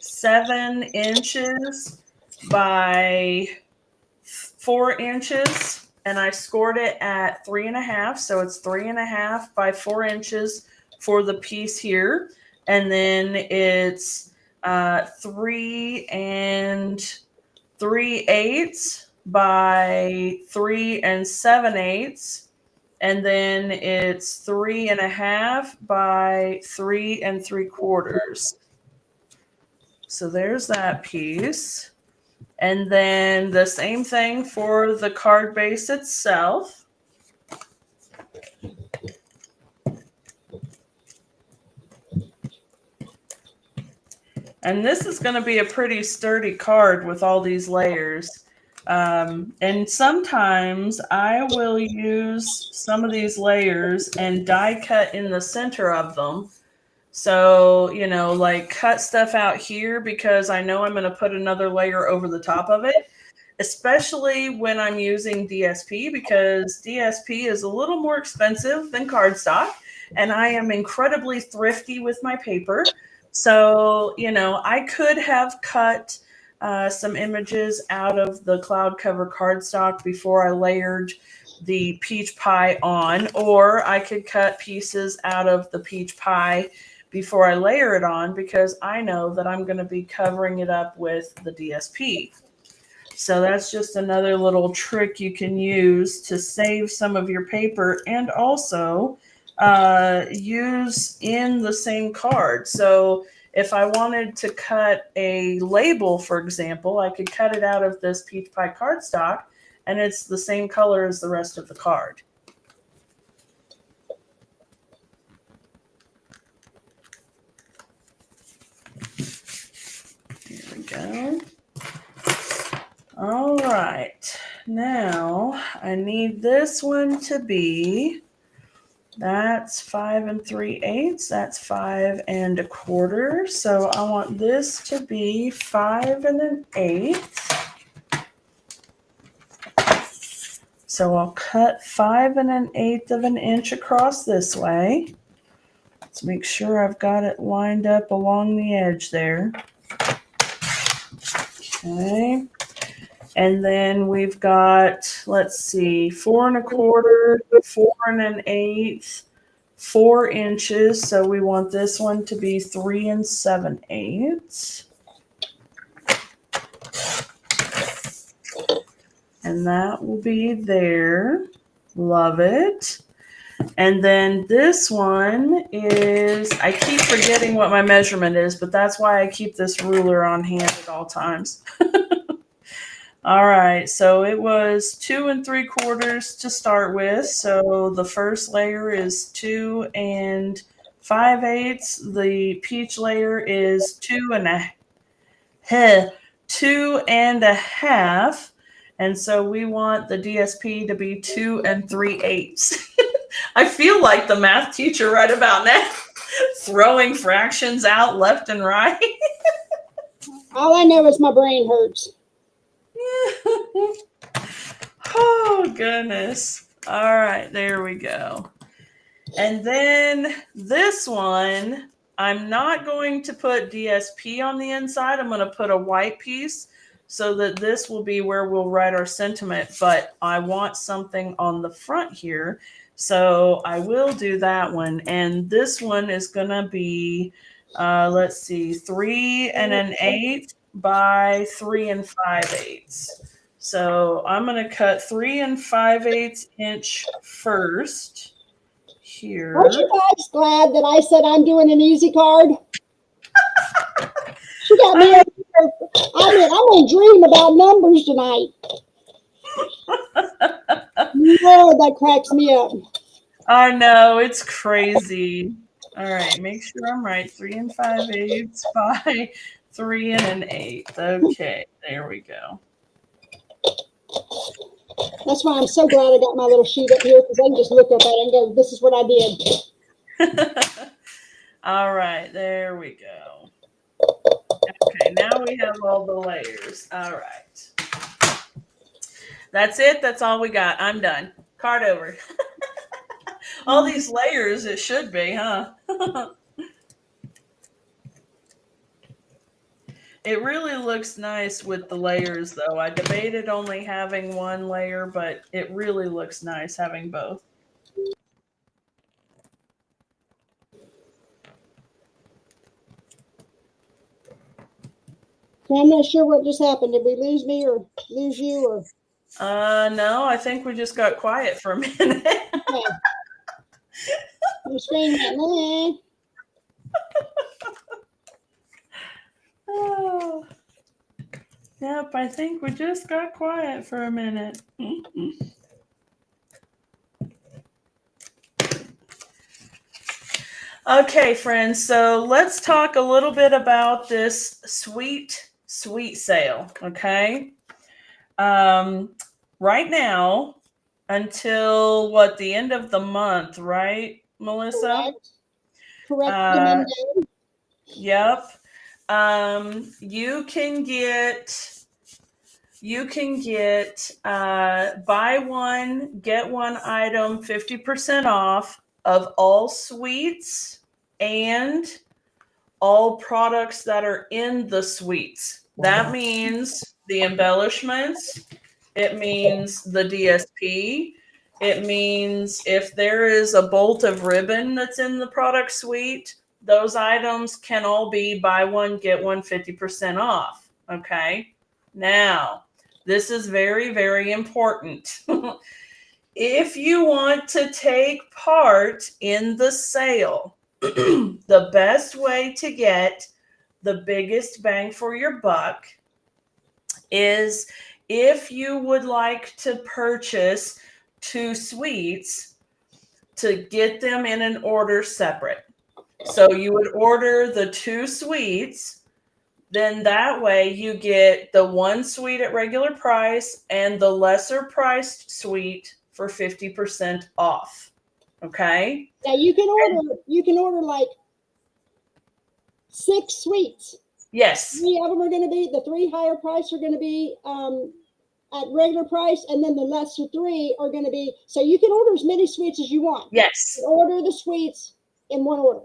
7 inches by 4 inches, and I scored it at 3.5. So it's 3.5 by 4 inches for the piece here. And then it's 3 3/8 by 3 7/8, and then it's 3.5 by 3 3/4. So there's that piece. And then the same thing for the card base itself. And this is going to be a pretty sturdy card with all these layers. And sometimes I will use some of these layers and die cut in the center of them. So, like cut stuff out here because I know I'm going to put another layer over the top of it, especially when I'm using DSP, because DSP is a little more expensive than cardstock, and I am incredibly thrifty with my paper. So, I could have cut some images out of the cloud cover cardstock before I layered the peach pie on, or I could cut pieces out of the peach pie before I layer it on, because I know that I'm going to be covering it up with the DSP. So that's just another little trick you can use to save some of your paper and also use in the same card. So if I wanted to cut a label, for example, I could cut it out of this peach pie cardstock, and it's the same color as the rest of the card. Here we go. All right. Now I need this one to be, that's 5 3/8. That's 5 1/4. So I want this to be 5 1/8. So I'll cut 5 1/8 of an inch across this way. Let's make sure I've got it lined up along the edge there. Okay. And then we've got, let's see, 4 1/4, 4 1/8, 4 inches. So we want this one to be 3 7/8. And that will be there. Love it. And then this one is, I keep forgetting what my measurement is, but that's why I keep this ruler on hand at all times. All right, so it was 2 3/4 to start with. So the first layer is 2 5/8. The peach layer is 2 1/2. And so we want the DSP to be 2 3/8. I feel like the math teacher right about now, throwing fractions out left and right. All I know is my brain hurts. Oh, goodness. All right, there we go. And then this one, I'm not going to put DSP on the inside. I'm going to put a white piece so that this will be where we'll write our sentiment. But I want something on the front here. So I will do that one. And this one is going to be, let's see, 3 1/8 by 3 5/8. So I'm going to cut 3 5/8 inch first here. Aren't you guys glad that I said I'm doing an easy card? She got me up here. I mean, I'm going to dream about numbers tonight. Lord, that cracks me up. I know, it's crazy. All right, make sure I'm right. 3 5/8 by 3 1/8. Okay, there we go. That's why I'm so glad I got my little sheet up here, because I can just look up at it and go, this is what I did. All right, there we go. Okay, now we have all the layers. All right. That's it. That's all we got. I'm done. Card over. All these layers, it should be, huh? It really looks nice with the layers, though. I debated only having one layer, but it really looks nice having both. So I'm not sure what just happened. Did we lose me or lose you? Or No, I think we just got quiet for a minute. okay. Your screen went, nah. Oh. Yep, I think we just got quiet for a minute. Okay, friends, so let's talk a little bit about this sweet sale, okay? Right now, until what, the end of the month, right, Mellissa? Correct. Yep. You can get buy one, get one item 50% off of all sweets and all products that are in the sweets. That means the embellishments. It means the DSP. It means if there is a bolt of ribbon that's in the product suite, those items can all be buy one, get one 50% off. Okay. Now, this is very, very important. If you want to take part in the sale, the best way to get the biggest bang for your buck is if you would like to purchase 2 sweets to get them in an order separate. So you would order the 2 sweets, then that way you get the 1 sweet at regular price and the lesser priced sweet for 50% off. Okay? Now you can order like 6 sweets. Yes. 3 of them are going to be, the 3 higher price are going to be at regular price, and then the lesser 3 are going to be, so you can order as many sweets as you want. Yes. You order the sweets in one order.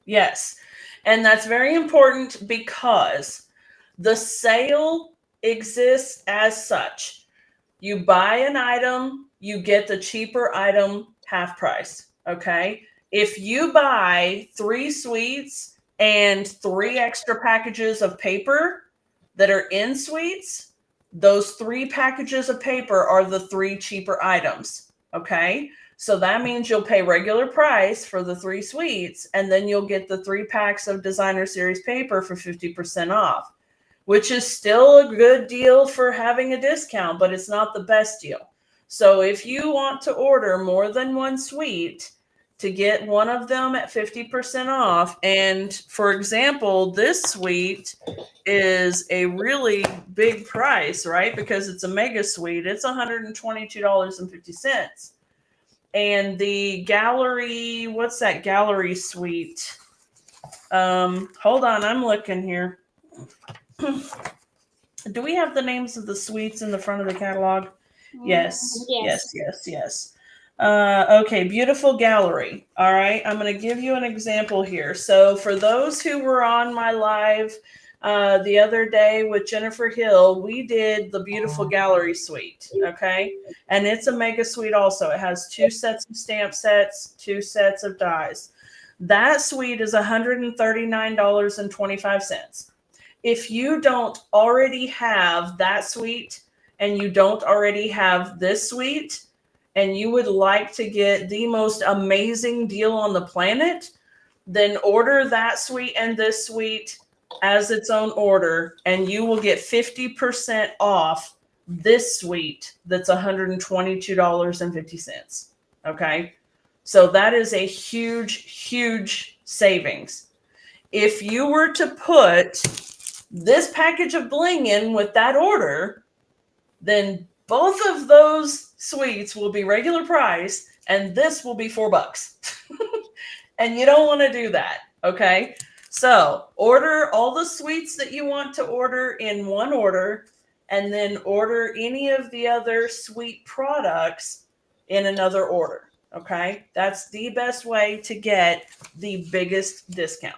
Yes. And that's very important because the sale exists as such. You buy an item, you get the cheaper item half price. Okay. If you buy 3 suites and 3 extra packages of paper that are in suites, those 3 packages of paper are the 3 cheaper items. Okay. So that means you'll pay regular price for the 3 suites, and then you'll get the 3 packs of designer series paper for 50% off, which is still a good deal for having a discount, but it's not the best deal. So if you want to order more than 1 suite to get one of them at 50% off, and for example, this suite is a really big price, right? Because it's a mega suite, it's $122.50. And the gallery, what's that gallery suite? Hold on, I'm looking here. Do we have the names of the suites in the front of the catalog? Yes. Okay, beautiful gallery. All right, I'm going to give you an example here. So for those who were on my live the other day with Jennifer Hill, we did the beautiful gallery suite. Okay, and it's a mega suite also. It has 2 sets of stamp sets, 2 sets of dies. That suite is $139.25. If you don't already have that suite and you don't already have this suite, and you would like to get the most amazing deal on the planet, then order that suite and this suite as its own order, and you will get 50% off this suite that's $122.50. Okay. So that is a huge, huge savings. If you were to put this package of bling in with that order, then both of those suites will be regular price and this will be $4. And you don't want to do that. Okay. So order all the suites that you want to order in one order, and then order any of the other suite products in another order. Okay. That's the best way to get the biggest discount.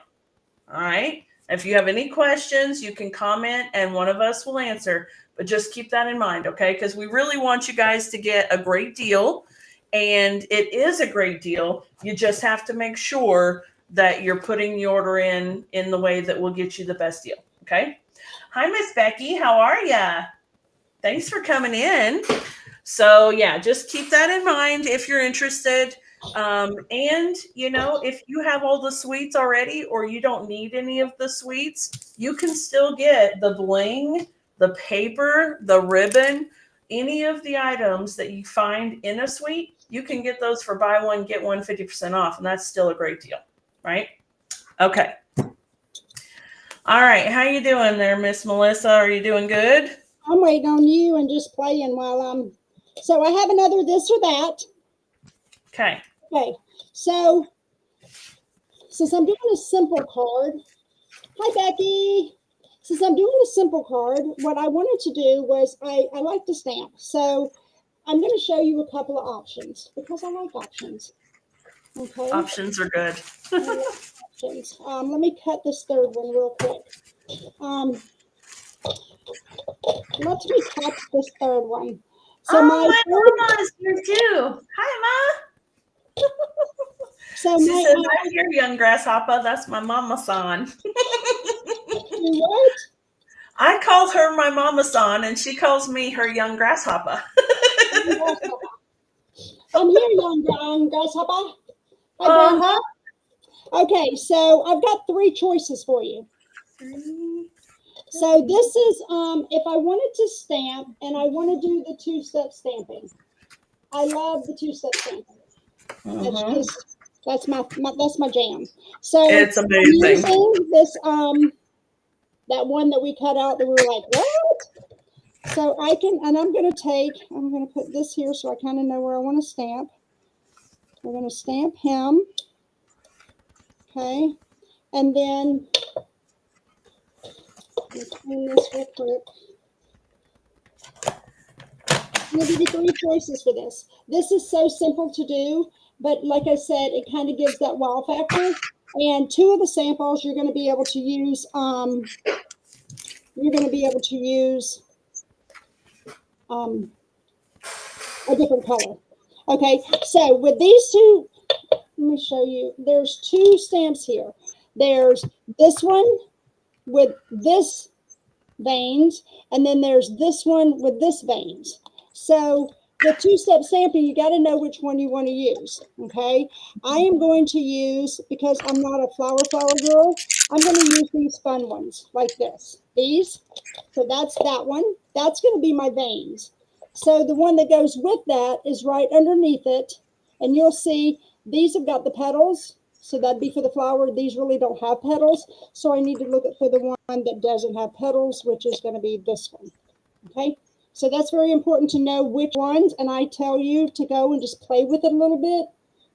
All right. If you have any questions, you can comment and one of us will answer, but just keep that in mind. Okay. Because we really want you guys to get a great deal, and it is a great deal. You just have to make sure that you're putting the order in the way that will get you the best deal. Okay. Hi, Miss Becky. How are ya? Thanks for coming in. So yeah, just keep that in mind if you're interested. And if you have all the suites already, or you don't need any of the suites, you can still get the bling, the paper, the ribbon, any of the items that you find in a suite. You can get those for buy one, get one 50% off. And that's still a great deal, right? Okay. All right. How you doing there, Miss Mellissa? Are you doing good? I'm waiting on you and just playing while I'm. So I have another this or that. Okay. Okay. So since I'm doing a simple card, hi Becky. Since I'm doing a simple card, what I wanted to do was I like to stamp. So I'm going to show you a couple of options because I like options. Okay. Options are good. Options. Let me cut this third one real quick. Let me cut this third one. So my mama is here too. Hi, Ma. So she says, I'm here, young grasshopper. That's my mama-san. What? I call her my mama-san, and she calls me her young grasshopper. I'm here, young grasshopper. Uh-huh. Okay, so I've got 3 choices for you. So this is if I wanted to stamp and I want to do the 2-step stamping. I love the 2-step stamping. That's my jam. So it's amazing. I'm using this that one that we cut out that we were like, what? So I'm going to put this here so I kind of know where I want to stamp. We're going to stamp him. Okay. And then let me clean this real quick. I'm going to give you 3 choices for this. This is so simple to do, but like I said, it kind of gives that wow factor. And 2 of the samples you're going to be able to use. You're going to be able to use a different color. Okay, so with these 2, let me show you. There's 2 stamps here. There's this one with this veins, and then there's this one with this veins. So the 2-step stamping, you got to know which one you want to use. Okay, I am going to use, because I'm not a flower girl, I'm going to use these fun ones like this. These. So that's that one. That's going to be my veins. So the one that goes with that is right underneath it. And you'll see these have got the petals. So that'd be for the flower. These really don't have petals. So I need to look for the one that doesn't have petals, which is going to be this one. Okay. So that's very important to know which ones. And I tell you to go and just play with it a little bit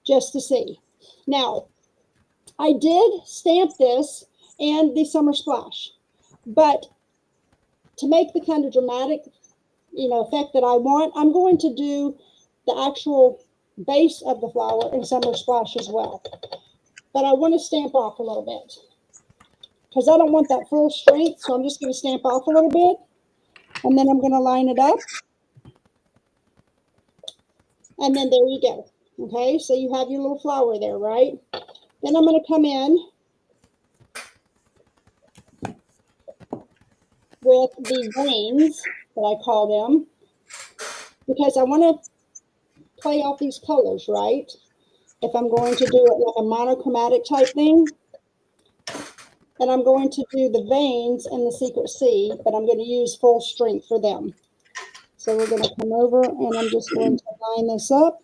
just to see. Now, I did stamp this and the Summer Splash. But to make the kind of dramatic, effect that I want, I'm going to do the actual base of the flower in Summer Splash as well. But I want to stamp off a little bit because I don't want that full strength. So I'm just going to stamp off a little bit, and then I'm going to line it up. And then there you go. Okay, so you have your little flower there, right? Then I'm going to come in with the veins that I call them, because I want to play off these colors, right? If I'm going to do it like a monochromatic type thing, then I'm going to do the veins and the secret C, but I'm going to use full strength for them. So we're going to come over, and I'm just going to line this up.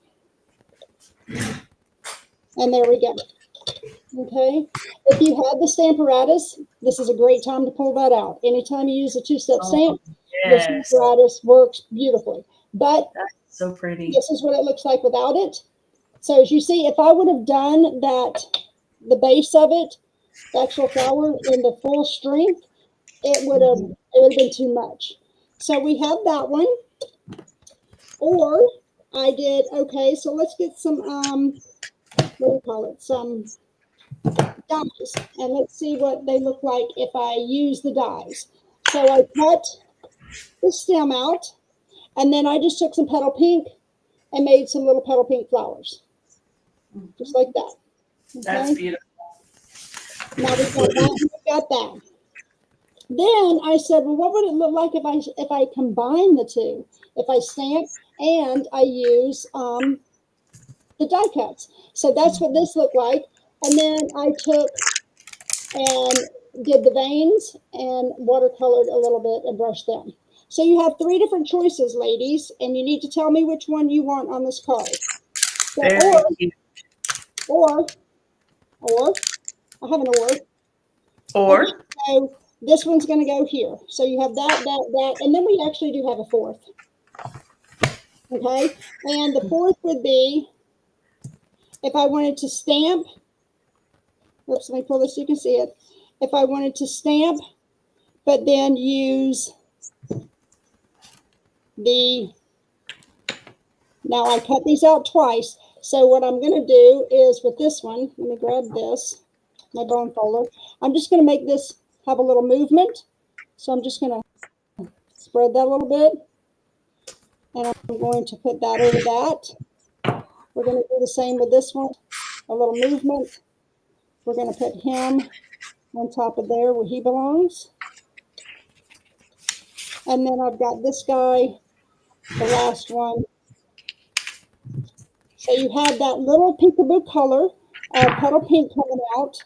And there we go. Okay. If you have the Stamparatus, this is a great time to pull that out. Anytime you use a 2-step stamp, yes. The Stamparatus works beautifully. But that's so pretty. This is what it looks like without it. So as you see, if I would have done that, the base of it, the actual flower in the full strength, it would have been too much. So we have that one. Or I did, okay, so let's get some, what do you call it? Some dies. And let's see what they look like if I use the dies. So I cut the stem out, and then I just took some petal pink and made some little petal pink flowers. Just like that. Okay? That's beautiful. Now we've got that, and we've got that. Then I said, well, what would it look like if I combine the two? If I stamp and I use the die cuts. So that's what this looked like. And then I took and did the veins and watercolored a little bit and brushed them. So you have 3 different choices, ladies, and you need to tell me which one you want on this card. So, or, I have an or. Okay, so this one's going to go here. So you have that, and then we actually do have a 4th. Okay, and the 4th would be if I wanted to stamp. Oops, let me pull this so you can see it. If I wanted to stamp, but then use now I cut these out twice. So what I'm going to do is with this one, let me grab this, my bone folder. I'm just going to make this have a little movement. So I'm just going to spread that a little bit. And I'm going to put that over that. We're going to do the same with this one, a little movement. We're going to put him on top of there where he belongs. And then I've got this guy, the last one. So you have that little peekaboo color of petal pink coming out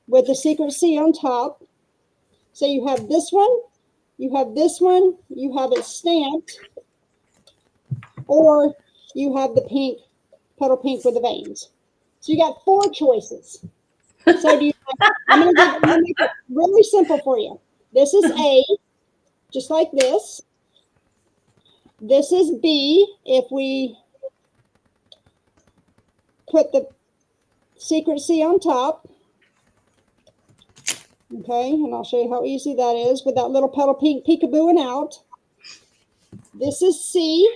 with the secret C on top. So you have this one, you have this one, you have it stamped, or you have the pink, petal pink with the veins. So you got 4 choices. So I'm going to make it really simple for you. This is A, just like this. This is B, if we put the secret C on top. Okay, and I'll show you how easy that is with that little petal pink peekabooing out. This is C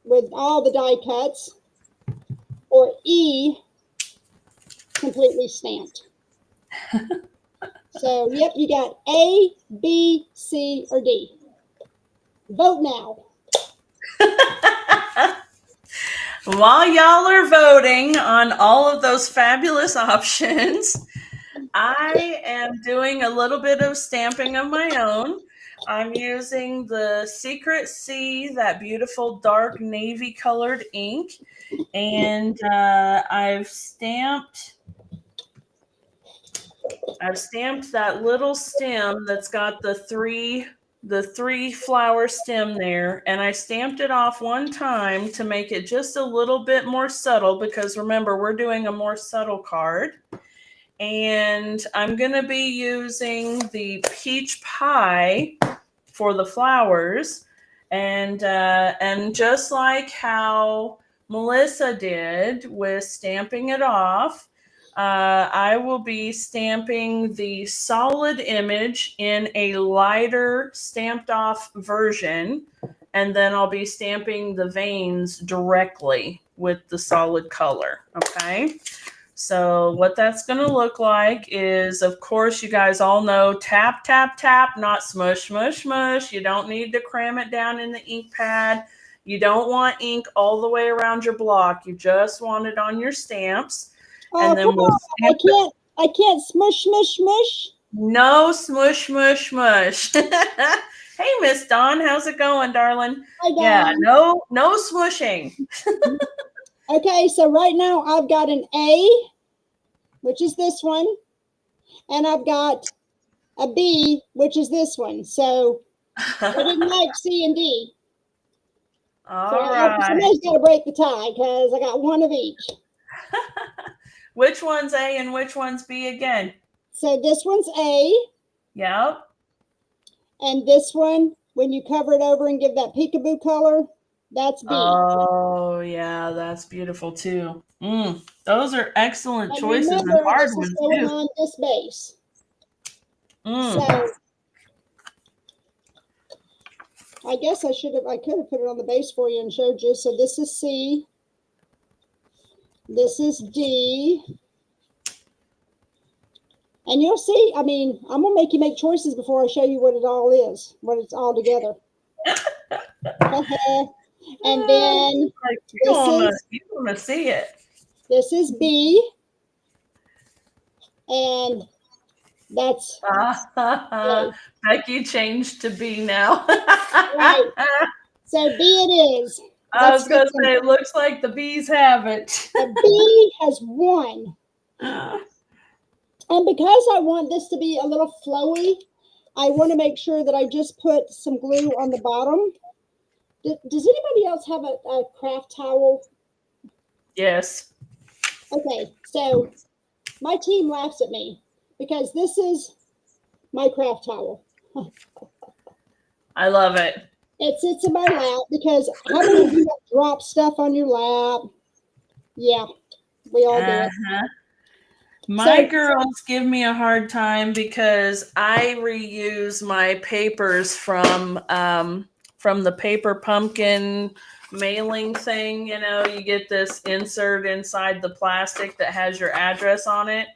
with all the die cuts, or E completely stamped. So, yep, you got A, B, C, or D. Vote now. While y'all are voting on all of those fabulous options, I am doing a little bit of stamping of my own. I'm using the Secret C, that beautiful dark navy colored ink, and I've stamped that little stem that's got the three flower stem there, and I stamped it off one time to make it just a little bit more subtle, because remember, we're doing a more subtle card. And I'm going to be using the peach pie for the flowers. And just like how Mellissa did with stamping it off, I will be stamping the solid image in a lighter stamped off version. And then I'll be stamping the veins directly with the solid color. Okay. So what that's going to look like is, of course, you guys all know, tap, tap, tap, not smush, smush, smush. You don't need to cram it down in the ink pad. You don't want ink all the way around your block. You just want it on your stamps. And then we'll stamp it. I can't smush, smush, smush. No smush, smush, smush. Hey, Miss Dawn, how's it going, darling? Hi, Dawn. Yeah, no smushing. Okay, so right now I've got an A, which is this one, and I've got a B, which is this one. So I didn't like C and D. All right. Somebody's got to break the tie because I got one of each. Which one's A and which one's B again? So this one's A. Yep. And this one, when you cover it over and give that peekaboo color, that's B. Oh, yeah, that's beautiful too. Those are excellent choices and hard ones too. On this base. So I guess I could have put it on the base for you and showed you. So this is C. This is D. And you'll see, I mean, I'm going to make you make choices before I show you what it all is, what it's all together. And then you want to see it. This is B. And that's Becky changed to B now. Right. So B it is. I was going to say, it looks like the bees have it. The B has won. And because I want this to be a little flowy, I want to make sure that I just put some glue on the bottom. Does anybody else have a craft towel? Yes. Okay, so my team laughs at me because this is my craft towel. I love it. It sits in my lap because how many of you drop stuff on your lap? Yeah, we all do it. My girls give me a hard time because I reuse my papers from the paper pumpkin mailing thing. You know, you get this insert inside the plastic that has your address on it.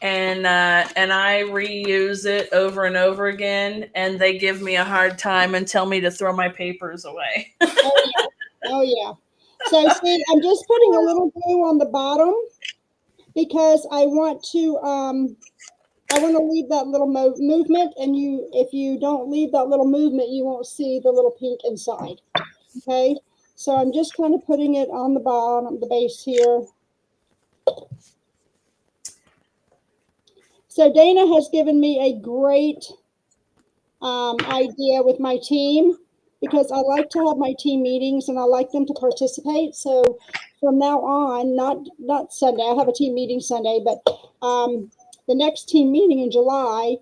And I reuse it over and over again, and they give me a hard time and tell me to throw my papers away. Oh yeah. So see, I'm just putting a little glue on the bottom because I want to leave that little movement, and if you don't leave that little movement, you won't see the little pink inside. Okay, so I'm just kind of putting it on the bottom, the base here. So Dana has given me a great idea with my team because I like to have my team meetings and I like them to participate. So from now on, not Sunday, I have a team meeting Sunday, but the next team meeting in July,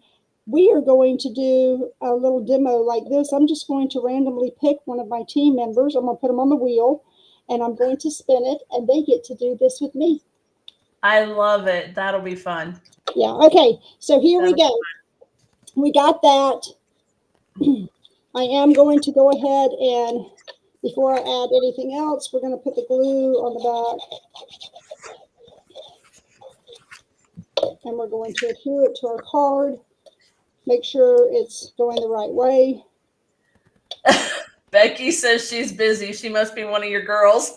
we are going to do a little demo like this. I'm just going to randomly pick one of my team members. I'm going to put them on the wheel and I'm going to spin it and they get to do this with me. I love it. That'll be fun. Yeah. Okay. So here we go. We got that. I am going to go ahead and before I add anything else, we're going to put the glue on the back. and we're going to adhere it to our card. Make sure it's going the right way. Becky says she's busy. She must be one of your girls.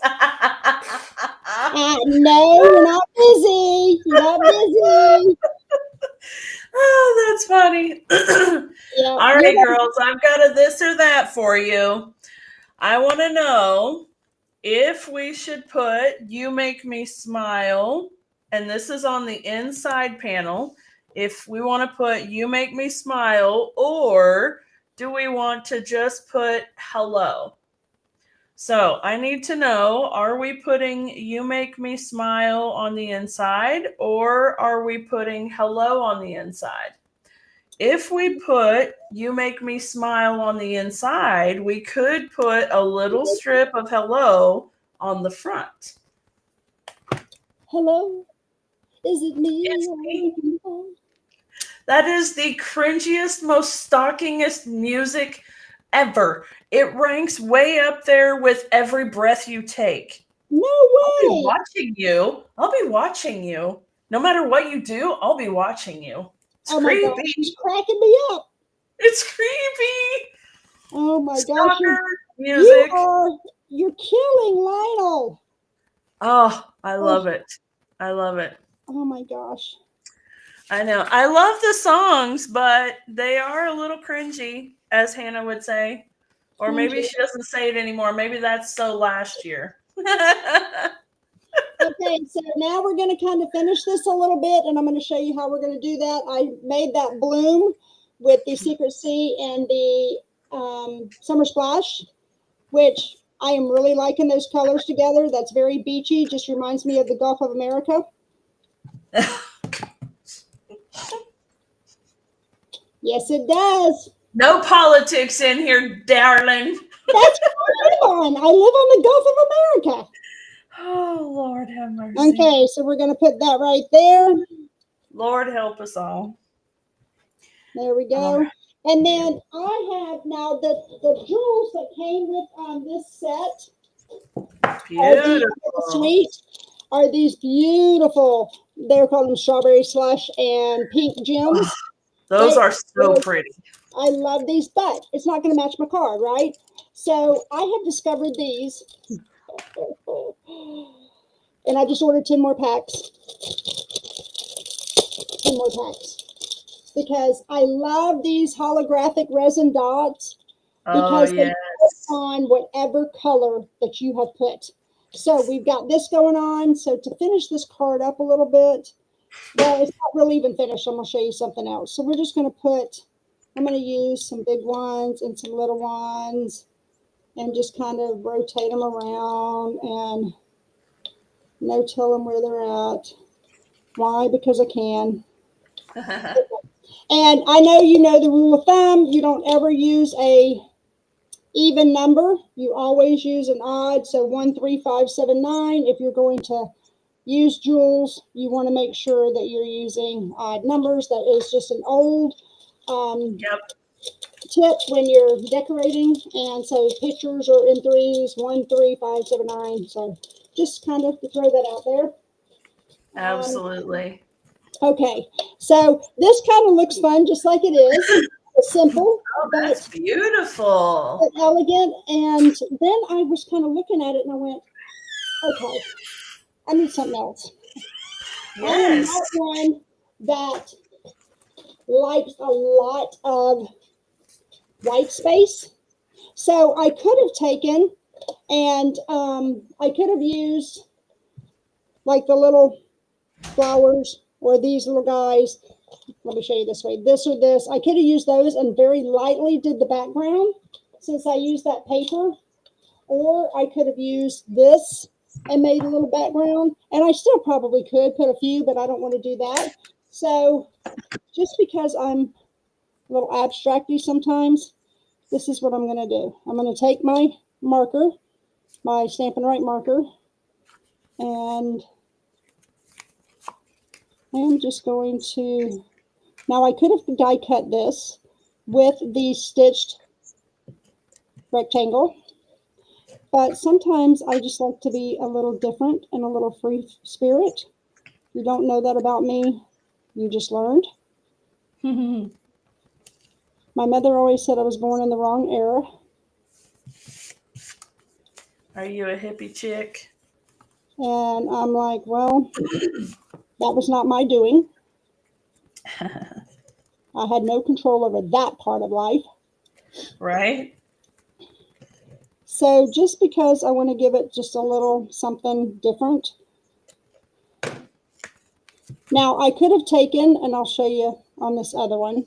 No, you're not busy. You're not busy. Oh, that's funny. Yeah. All right, girls, I've got a this or that for you. I want to know if we should put You Make Me Smile, and this is on the inside panel, if we want to put You Make Me Smile, or do we want to just put hello? So I need to know, are we putting You Make Me Smile on the inside, or are we putting hello on the inside? If we put You Make Me Smile on the inside, we could put a little strip of hello on the front. Hello, is it me? It's me. That is the cringiest, most stalkingest music ever. It ranks way up there with Every Breath You Take. No I'll way. be watching you. I'll be watching you. No matter what you do, I'll be watching you. It's creepy. My gosh, she's cracking me up. It's creepy. Oh my Stalker gosh. music. You're killing Lionel. Oh, I love it. I love it. Oh my gosh. I know. I love the songs, but they are a little cringy, as Hannah would say. Or maybe she doesn't say it anymore. Maybe that's so last year. Okay, so now we're going to kind of finish this a little bit, and I'm going to show you how we're going to do that. I made that bloom with the Secret Sea and the Summer Splash, which I am really liking those colors together. That's very beachy. Just reminds me of the Gulf of America. Yes, it does. No politics in here, darling. That's what I live on. I live on the Gulf of America. Oh, Lord have mercy. Okay, so we're going to put that right there. Lord help us all. There we go. Right. And then I have now the jewels that came with this set. Beautiful. Are these beautiful, they're called them Strawberry Slush and Pink Gems. Those are so pretty. I love these, but it's not going to match my card, right? So I have discovered these. And I just ordered 10 more packs. 10 more packs. Because I love these holographic resin dots. Because they put on whatever color that you have put. So we've got this going on. So to finish this card up a little bit, well, it's not really even finished. I'm going to show you something else. So we're just going to I'm going to use some big ones and some little ones and just kind of rotate them around and tell them where they're at. Why? Because I can. And I know you know the rule of thumb. You don't ever use a even number. You always use an odd. So 1, 3, 5, 7, 9. If you're going to use jewels, you want to make sure that you're using odd numbers. That is just an old tip when you're decorating. And so pictures are in threes, 1, 3, 5, 7, 9. So just kind of to throw that out there. Absolutely. Okay, so this kind of looks fun, just like it is. It's simple. Oh, that's beautiful. But elegant. And then I was kind of looking at it and I went, okay, I need something else. Yes. I am not one that likes a lot of white space. So I could have taken and I could have used like the little flowers or these little guys. Let me show you this way. This or this. I could have used those and very lightly did the background since I used that paper. Or I could have used this and made a little background. And I still probably could put a few, but I don't want to do that. So just because I'm a little abstracty sometimes, this is what I'm going to do. I'm going to take my marker, my Stampin' Write marker, and I'm just going to, now I could have die cut this with the stitched rectangle, but sometimes I just like to be a little different and a little free spirit. You don't know that about me, You just learned. My mother always said I was born in the wrong era. Are you a hippie chick? And I'm like, well, that was not my doing. I had no control over that part of life. Right? So just because I want to give it just a little something different. Now I could have taken, and I'll show you on this other one,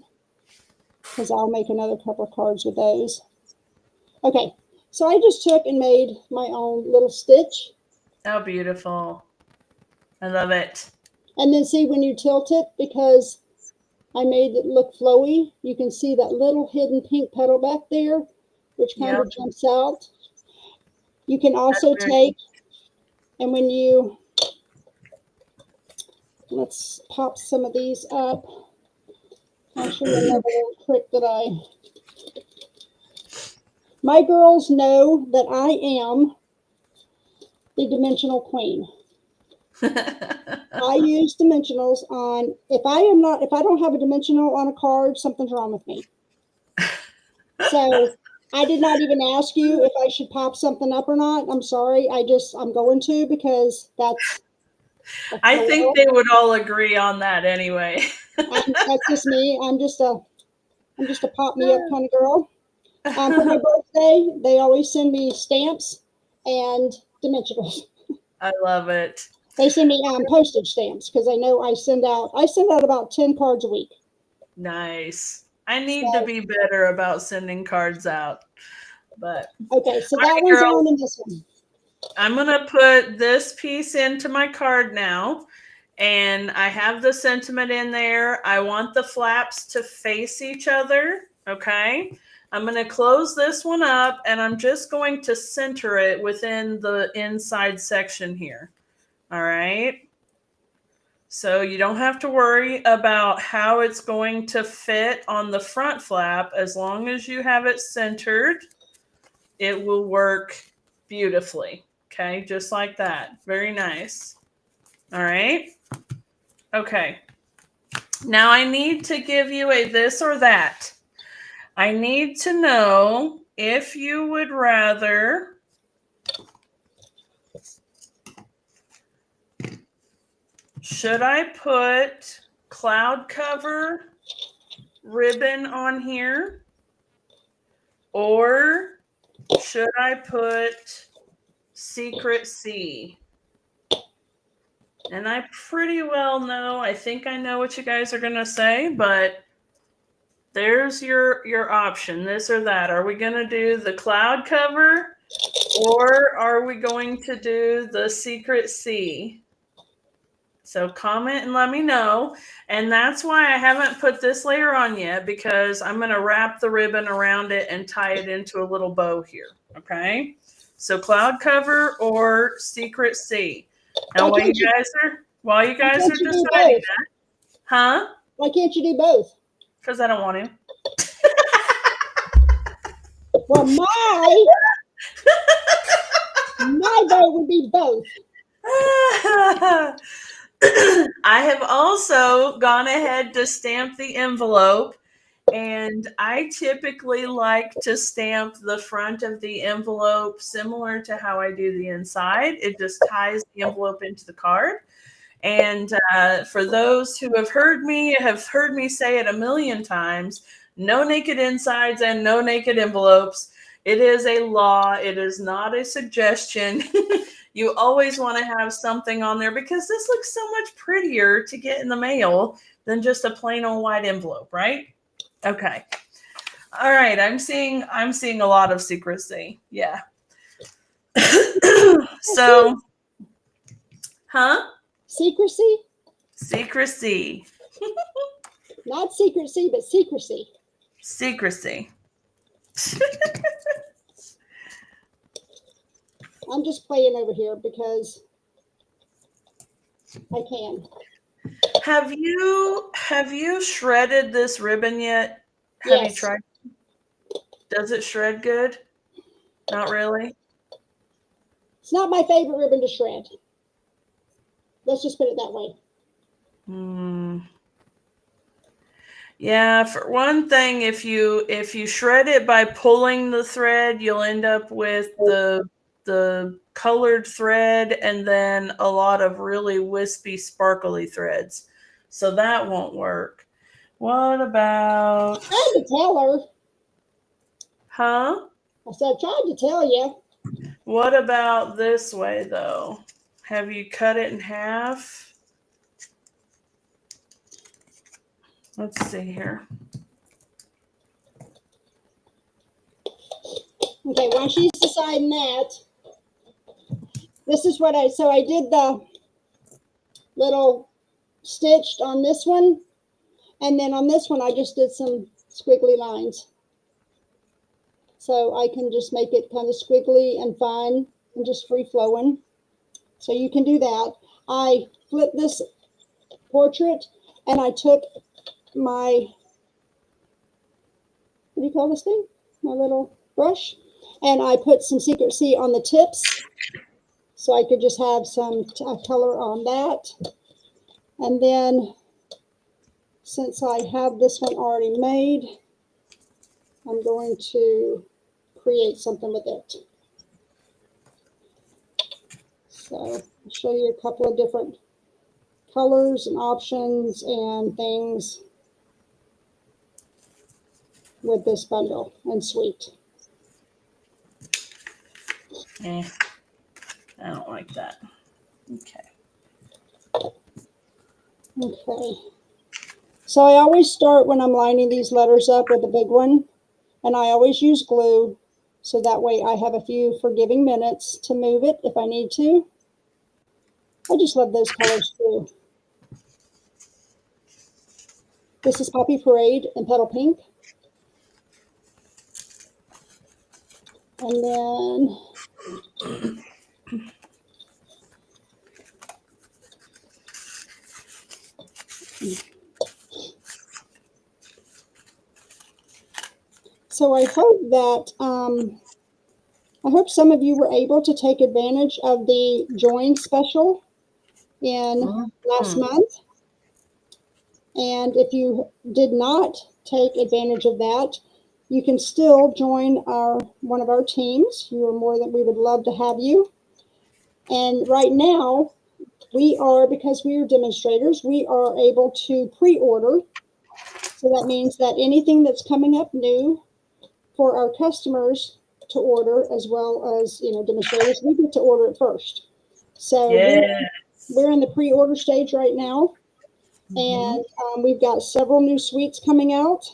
because I'll make another couple of cards with those. Okay, so I just took and made my own little stitch. Oh, beautiful. I love it. And then see when you tilt it, because I made it look flowy, you can see that little hidden pink petal back there, which kind of jumps out. You can also take, and when you, let's pop some of these up. I'll show you another little trick that my girls know that I am the dimensional queen. I use dimensionals on, if I don't have a dimensional on a card, something's wrong with me. So I did not even ask you if I should pop something up or not. I'm sorry. I'm going to, because that's I think they would all agree on that anyway. That's just me. I'm just a pop me up kind of girl. For my birthday, they always send me stamps and dimensionals. I love it. They send me postage stamps, because I know I send out about 10 cards a week. Nice. I need to be better about sending cards out. But okay, so that one's on and this one. I'm going to put this piece into my card now. And I have the sentiment in there. I want the flaps to face each other. Okay. I'm going to close this one up, and I'm just going to center it within the inside section here. All right. So you don't have to worry about how it's going to fit on the front flap. As long as you have it centered, it will work beautifully. Okay, just like that. Very nice. All right. Okay. Now I need to give you a this or that. I need to know if you would rather should I put cloud cover ribbon on here, or should I put secret C? And I pretty well know, I think I know what you guys are going to say, but there's your option, this or that. Are we going to do the cloud cover, or are we going to do the secret C? So comment and let me know. And that's why I haven't put this layer on yet, because I'm going to wrap the ribbon around it and tie it into a little bow here. Okay. So cloud cover or secret C. Now while you guys are deciding that, huh? Why can't you do both? Because I don't want to. Well, my vote would be both. I have also gone ahead to stamp the envelope, and I typically like to stamp the front of the envelope similar to how I do the inside. It just ties the envelope into the card. And for those who have heard me say it a million times, no naked insides and no naked envelopes. It is a law. It is not a suggestion. You always want to have something on there, because this looks so much prettier to get in the mail than just a plain old white envelope, right? Okay. All right. I'm seeing a lot of secrecy. Yeah. So, huh? Secrecy? Secrecy. Not secrecy, but secrecy. Secrecy. I'm just playing over here because I can. Have you shredded this ribbon yet? Have you tried? Does it shred good? Not really. It's not my favorite ribbon to shred. Let's just put it that way. Yeah, for one thing, if you shred it by pulling the thread, you'll end up with the colored thread and then a lot of really wispy, sparkly threads. So that won't work. What about, I tried to tell her. huh? I said, I tried to tell you. What about this way though? Have you cut it in half? Let's see here. Okay, while she's deciding that, this is what so I did the little stitched on this one, and then on this one I just did some squiggly lines. So I can just make it kind of squiggly and fine and just free flowing. So you can do that. I flipped this portrait and I took my, what do you call this thing? My little brush. And I put some Secret C on the tips so I could just have some color on that. And then since I have this one already made, I'm going to create something with it. So I'll show you a couple of different colors and options and things with this bundle and suite. I don't like that. Okay. Okay. So I always start when I'm lining these letters up with a big one, and I always use glue, so that way I have a few forgiving minutes to move it if I need to. I just love those colors too. This is Poppy Parade in Petal Pink. And then so I hope that I hope some of you were able to take advantage of the join special in last month. And if you did not take advantage of that, you can still join one of our teams. You are more than, we would love to have you. And right now, we are, because we are demonstrators, we are able to pre-order. So that means that anything that's coming up new for our customers to order, as well as, demonstrators, we get to order it first. So we're in the pre-order stage right now. And we've got several new suites coming out.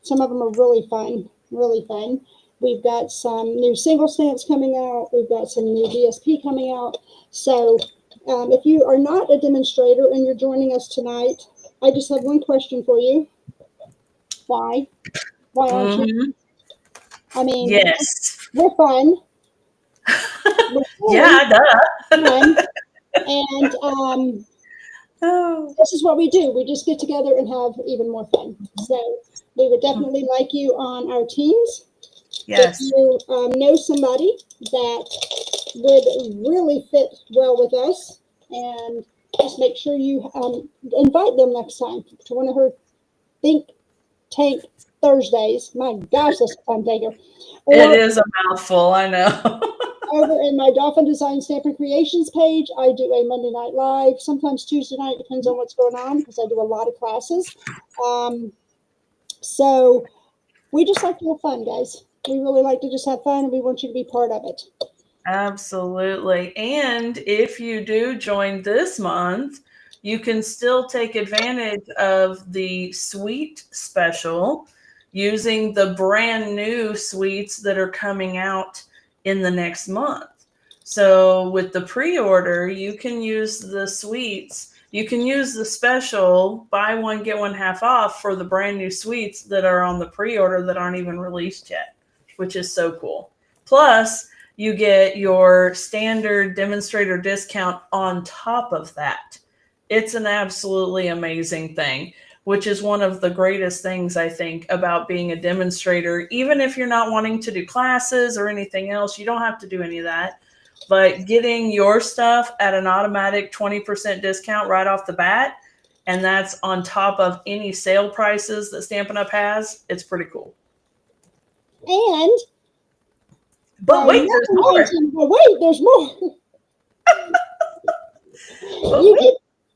Some of them are really fun, really fun. We've got some new single stamps coming out. We've got some new DSP coming out. So if you are not a demonstrator and you're joining us tonight, I just have one question for you. Why? Why aren't you? I mean, yes, we're fun. Yeah, duh. Fun. And this is what we do. We just get together and have even more fun. So we would definitely like you on our teams. Yes. If you know somebody that would really fit well with us, and just make sure you invite them next time to one of her Think Tank Thursdays. My gosh, that's a fun taker. It is a mouthful, I know. Over in my Dolphin Design Stamping Creations page, I do a Monday night live, sometimes Tuesday night, depends on what's going on, because I do a lot of classes. So we just like to have fun, guys. We really like to just have fun, and we want you to be part of it. Absolutely. And if you do join this month, you can still take advantage of the suite special using the brand new suites that are coming out in the next month. So with the pre-order, you can use the suites. You can use the special buy one, get one half off for the brand new suites that are on the pre-order that aren't even released yet, which is so cool. Plus, you get your standard demonstrator discount on top of that. It's an absolutely amazing thing, which is one of the greatest things, I think, about being a demonstrator. Even if you're not wanting to do classes or anything else, you don't have to do any of that. But getting your stuff at an automatic 20% discount right off the bat and that's on top of any sale prices that Stampin' Up has. It's pretty cool. And but wait, there's more. There's more.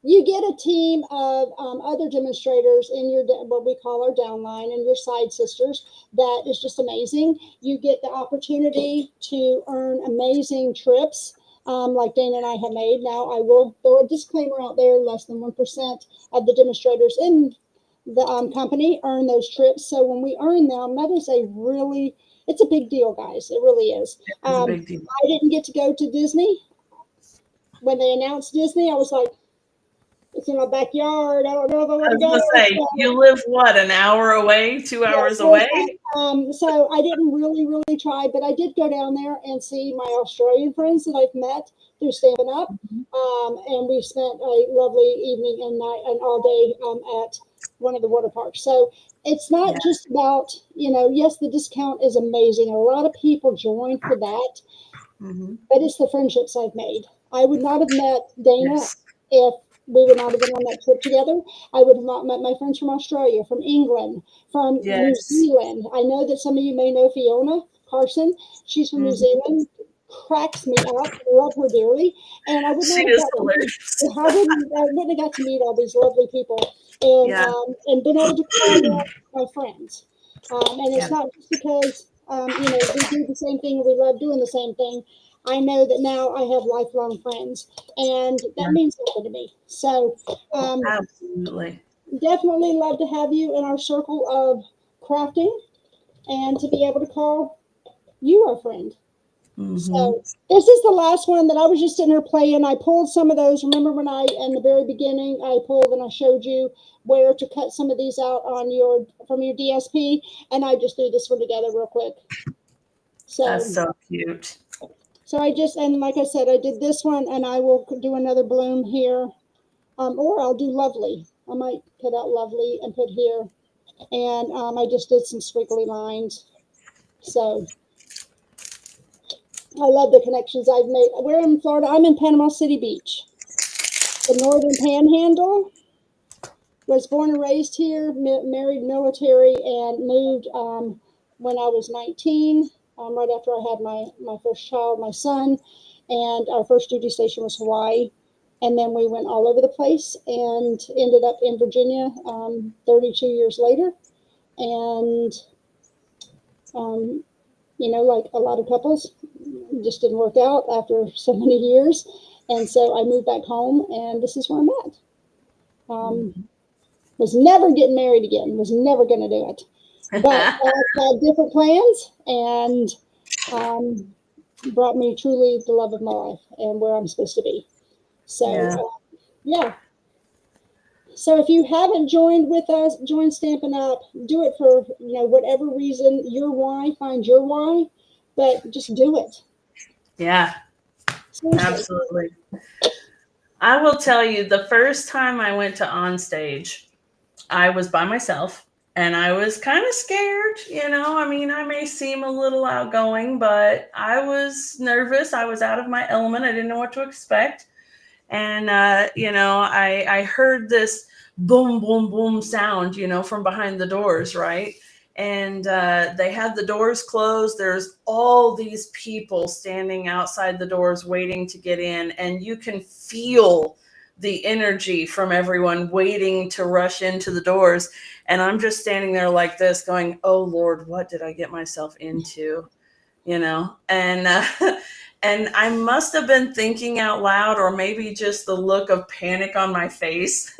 You get a team of other demonstrators in your what we call our downline and your side sisters. That is just amazing. You get the opportunity to earn amazing trips. Like Dana and I have made. Now, I will throw a disclaimer out there, less than 1% of the demonstrators in the company earn those trips. So when we earn them, that is it's a big deal, guys. It really is. It's a big deal. I didn't get to go to Disney. When they announced Disney, I was like, it's in my backyard. I don't know if I want to go. I was going to say, you live what, an hour away, 2 hours away? So I didn't really try, but I did go down there and see my Australian friends that I've met through Stampin' Up. And we spent a lovely evening and night and all day at one of the water parks. So it's not just about, yes, the discount is amazing. A lot of people join for that, but it's the friendships I've made. I would not have met Dana if we would not have been on that trip together. I would have not met my friends from Australia, from England, from New Zealand. I know that some of you may know Fiona Carson. She's from New Zealand. Cracks me up. I love her dearly. And I would not have got to meet all these lovely people and been able to call my friends. And it's not just because we do the same thing and we love doing the same thing. I know that now I have lifelong friends, and that means something to me. So, absolutely, definitely love to have you in our circle of crafting, and to be able to call you our friend. So, this is the last one that I was just sitting there playing. I pulled some of those. Remember when in the very beginning, I pulled and I showed you where to cut some of these out from your DSP, and I just threw this one together real quick. So that's so cute. So and like I said, I did this one, and I will do another bloom here, or I'll do lovely. I might cut out lovely and put here, and I just did some squiggly lines. So I love the connections I've made. We're in Florida. I'm in Panama City Beach, the Northern Panhandle. Was born and raised here, married military, and moved when I was 19. Right after I had my first child, my son, and our first duty station was Hawaii. And then we went all over the place and ended up in Virginia 32 years later. And, like a lot of couples, just didn't work out after so many years. And so I moved back home, and this is where I'm at. Was never getting married again, was never going to do it. But had different plans, and brought me truly the love of my life and where I'm supposed to be. So, So if you haven't joined with us, join Stampin' Up. Do it for whatever reason, your why. Find your why, but just do it. Yeah, seriously. Absolutely. I will tell you, the first time I went to On Stage, I was by myself. And I was kind of scared, I may seem a little outgoing, but I was nervous. I was out of my element. I didn't know what to expect. And, I heard this boom, boom, boom sound, from behind the doors, right? And they had the doors closed. There's all these people standing outside the doors waiting to get in. And you can feel the energy from everyone waiting to rush into the doors. And I'm just standing there like this going, oh Lord, what did I get myself into? And I must have been thinking out loud, or maybe just the look of panic on my face.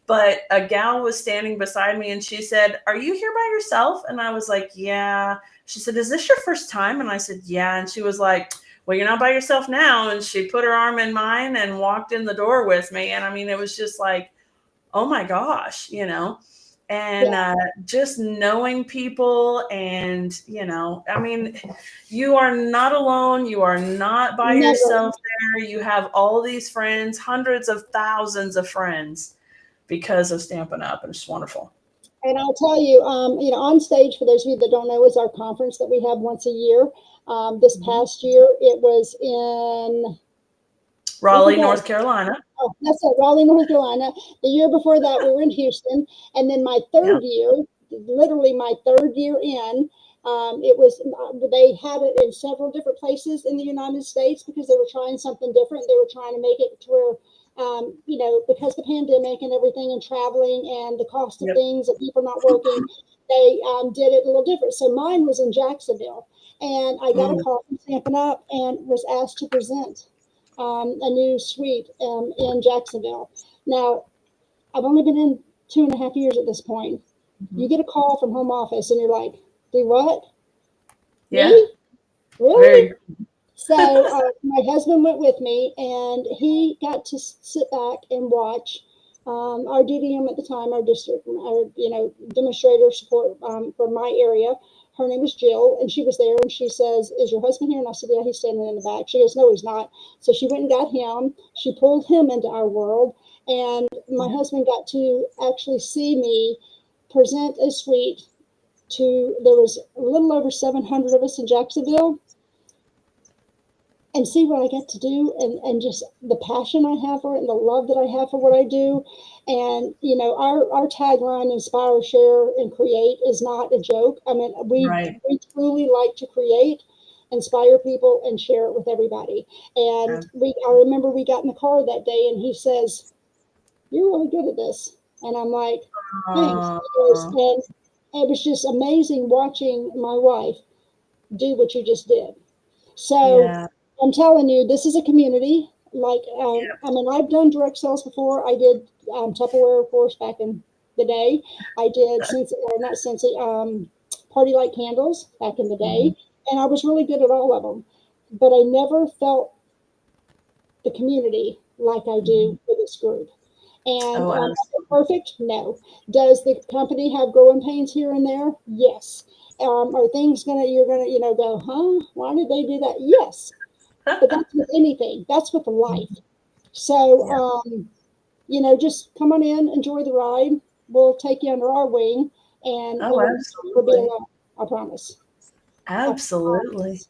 But a gal was standing beside me and she said, are you here by yourself? And I was like, yeah. She said, is this your first time? And I said, yeah. And she was like, well, you're not by yourself now. And she put her arm in mine and walked in the door with me. And it was just like, oh my gosh, and just knowing people and, you are not alone. You are not by yourself there. You have all these friends, hundreds of thousands of friends because of Stampin' Up. And it's wonderful. And I'll tell you, On Stage, for those of you that don't know, is our conference that we have once a year. This past year, it was in Raleigh, North Carolina. Oh, that's it, Raleigh, North Carolina. The year before that, we were in Houston. And then my third year, literally my third year in, they had it in several different places in the United States because they were trying something different. They were trying to make it to where, because the pandemic and everything and traveling and the cost of things and people not working, they did it a little different. So mine was in Jacksonville. And I got a call from Stampin' Up! And was asked to present a new suite in Jacksonville. Now, I've only been in 2.5 years at this point. You get a call from home office and you're like, do what? Yeah. Me? Really? So my husband went with me and he got to sit back and watch our DDM at the time, our district, demonstrator support for my area. Her name was Jill, and she was there, and she says, is your husband here? And I said, yeah, he's standing in the back. She goes, no, he's not. So she went and got him. She pulled him into our world, and my husband got to actually see me present a suite there was a little over 700 of us in Jacksonville, and see what I get to do and just the passion I have for it and the love that I have for what I do. And, our tagline, inspire, share, and create, is not a joke. I mean, we truly like to create, inspire people, and share it with everybody. And I remember we got in the car that day and he says, you're really good at this. And I'm like, thanks. And it was just amazing watching my wife do what you just did. So I'm telling you, this is a community. I've done direct sales before. I did Tupperware, of course, back in the day. I did Party Light Candles back in the day, and I was really good at all of them. But I never felt the community like I do with this group. And is it perfect? No. Does the company have growing pains here and there? Yes. Are things you're gonna go, huh? Why did they do that? Yes. But that's with anything. That's with life. So, just come on in, enjoy the ride. We'll take you under our wing, and we'll be alone. I promise. Absolutely.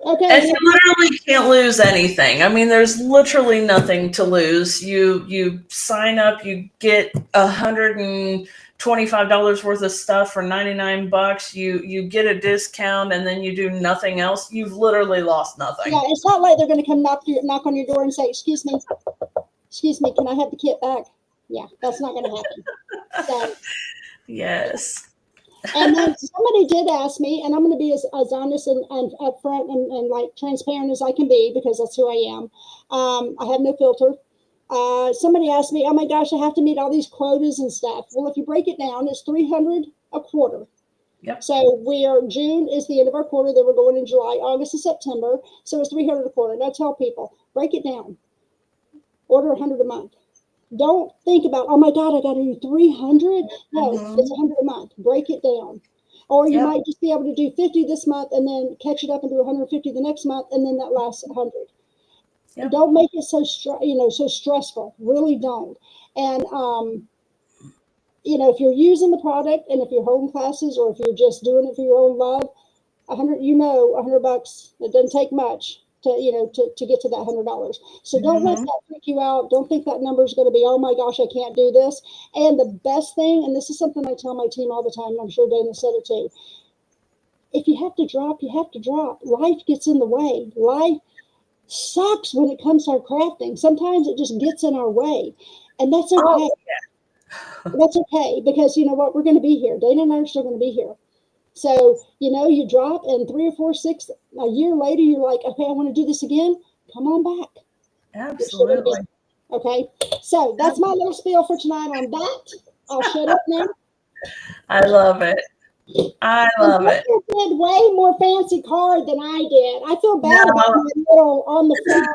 Okay. And you literally can't lose anything. I mean, there's literally nothing to lose. You sign up, you get $125 worth of stuff for $99. You get a discount, and then you do nothing else. You've literally lost nothing. Yeah, it's not like they're going to come knock on your door and say, excuse me, can I have the kit back? Yeah, that's not going to happen. So, yes. And then somebody did ask me, and I'm going to be as honest and upfront and like transparent as I can be, because that's who I am. I have no filter. Somebody asked me, oh my gosh, I have to meet all these quotas and stuff. Well, if you break it down, it's $300 a quarter. Yep. So June is the end of our quarter. Then we're going in July, August, and September. So it's $300 a quarter. And I tell people, break it down. Order $100 a month. Don't think about, oh my God, I got to do 300. No, it's $100 a month. Break it down. Or you might just be able to do 50 this month and then catch it up and do 150 the next month, and then that lasts 100. Yep. Don't make it so stressful. Really don't. And if you're using the product, and if you're holding classes, or if you're just doing it for your own love, $100. It doesn't take much to get to that $100. So don't let that freak you out. Don't think that number is going to be, oh my gosh, I can't do this. And the best thing, and this is something I tell my team all the time, and I'm sure Dana said it too. If you have to drop, you have to drop. Life gets in the way. Life sucks when it comes to our crafting. Sometimes it just gets in our way, and that's okay. Oh, yeah. That's okay, because you know what? We're going to be here. Dana and I are still going to be here. So, you drop, and 3 or 4, 6, a year later, you're like, okay, I want to do this again. Come on back. Absolutely. Okay. So that's my little spiel for tonight on that. I'll shut up now. I love it. I love it. You did way more fancy card than I did. I feel bad about my little on the fly.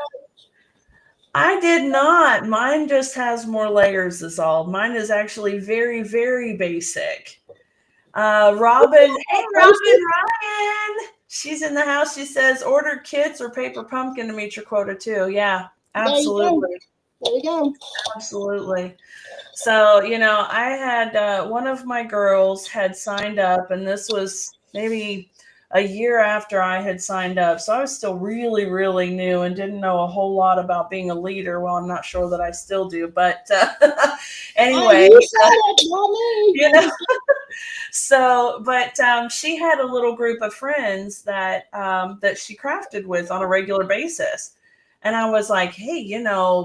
I did not. Mine just has more layers is all. Mine is actually very, very basic. Robin, hey, Robin Ryan. She's in the house. She says, order kits or paper pumpkin to meet your quota too. Yeah, absolutely. There we go. Absolutely. So, I had one of my girls had signed up, and this was maybe a year after I had signed up. So I was still really, really new and didn't know a whole lot about being a leader. Well, I'm not sure that I still do, but anyway, You said it, not me. you know, so, but she had a little group of friends that she crafted with on a regular basis. And I was like, hey,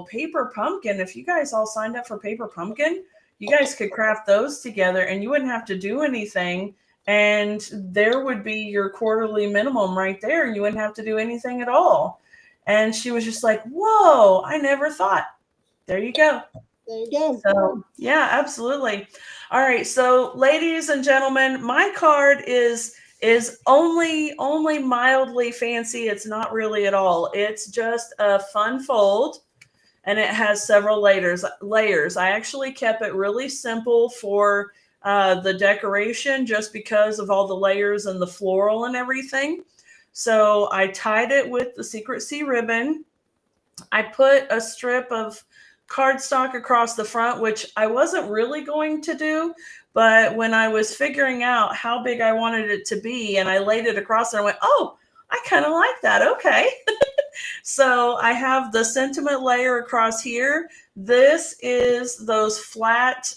Paper Pumpkin, if you guys all signed up for Paper Pumpkin, you guys could craft those together and you wouldn't have to do anything. And there would be your quarterly minimum right there. And you wouldn't have to do anything at all. And she was just like, whoa, I never thought. There you go. There you go. So, yeah, absolutely. All right, so ladies and gentlemen, my card is only mildly fancy. It's not really at all. It's just a fun fold and it has several layers. I actually kept it really simple for the decoration just because of all the layers and the floral and everything. So I tied it with the Secret Sea ribbon. I put a strip of cardstock across the front, which I wasn't really going to do. But when I was figuring out how big I wanted it to be and I laid it across there, I went, oh, I kind of like that. Okay. So I have the sentiment layer across here. This is those flat,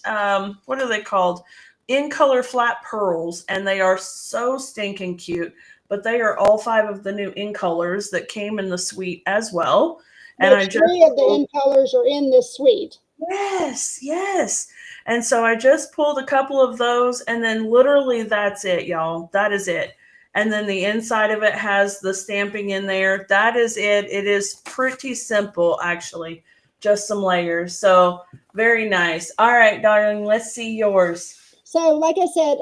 what are they called? In color flat pearls. And they are so stinking cute. But they are all 5 of the new in colors that came in the suite as well. And Which 3 of the in colors are in this suite. Yes. And so I just pulled a couple of those, and then literally that's it, y'all. That is it. And then the inside of it has the stamping in there. That is it. It is pretty simple, actually. Just some layers. So very nice. All right, darling, let's see yours. So like I said,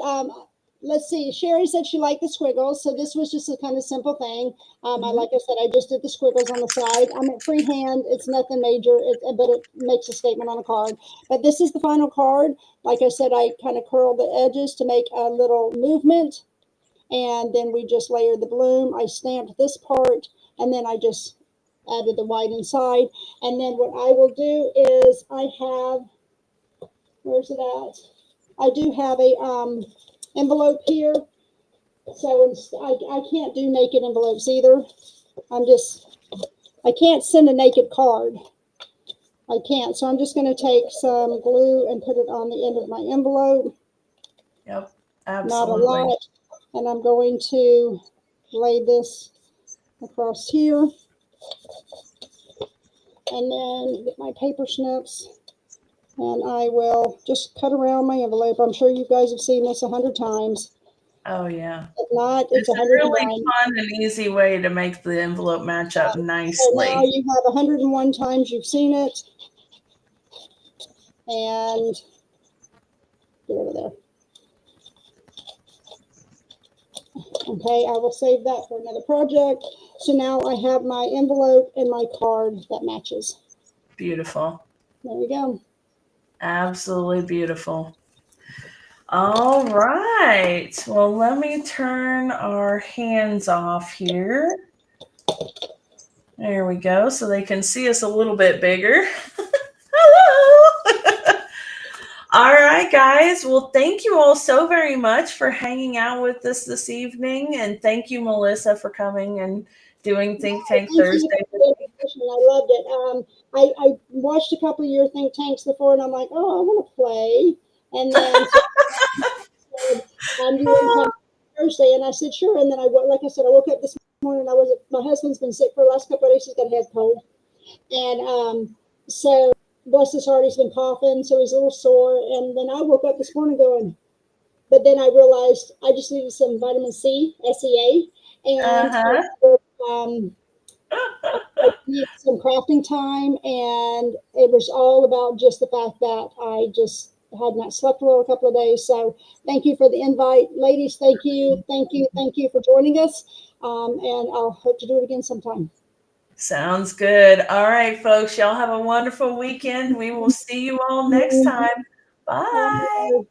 let's see. Sherry said she liked the squiggles, so this was just a kind of simple thing. Like I said, I just did the squiggles on the side. I'm at freehand. It's nothing major, but it makes a statement on a card. But this is the final card. Like I said, I kind of curled the edges to make a little movement, and then we just layered the bloom. I stamped this part, and then I just added the white inside. And then what I will do is I have, where's it at? I do have a envelope here. So I can't do naked envelopes either. I can't send a naked card. I can't. So I'm just going to take some glue and put it on the end of my envelope. Yep, absolutely. Not a lot. And I'm going to lay this across here. And then get my paper snips. And I will just cut around my envelope. I'm sure you guys have seen this 100 times. Oh, yeah. If not, it's a really fun and easy way to make the envelope match up nicely. So now you have 101 times you've seen it. And get over there. Okay, I will save that for another project. So now I have my envelope and my card that matches. Beautiful. There we go. Absolutely beautiful. All right. Well, let me turn our hands off here. There we go. So they can see us a little bit bigger. Hello. All right, guys. Well, thank you all so very much for hanging out with us this evening. And thank you, Mellissa, for coming and doing Think Tank Thursday. I loved it. I watched a couple of your Think Tanks before, and I'm like, oh, I want to play. And then I'm doing Thursday, and I said, sure. And then I woke up this morning. My husband's been sick for the last couple of days. He's got a head cold, and so bless his heart, he's been coughing, so he's a little sore. And then I woke up this morning going, but then I realized I just needed some vitamin C, SEA, and I needed some crafting time, and it was all about just the fact that I just had not slept well a couple of days. So thank you for the invite, ladies. Thank you for joining us, and I'll hope to do it again sometime. Sounds good. All right, folks, y'all have a wonderful weekend. We will see you all next time. Bye.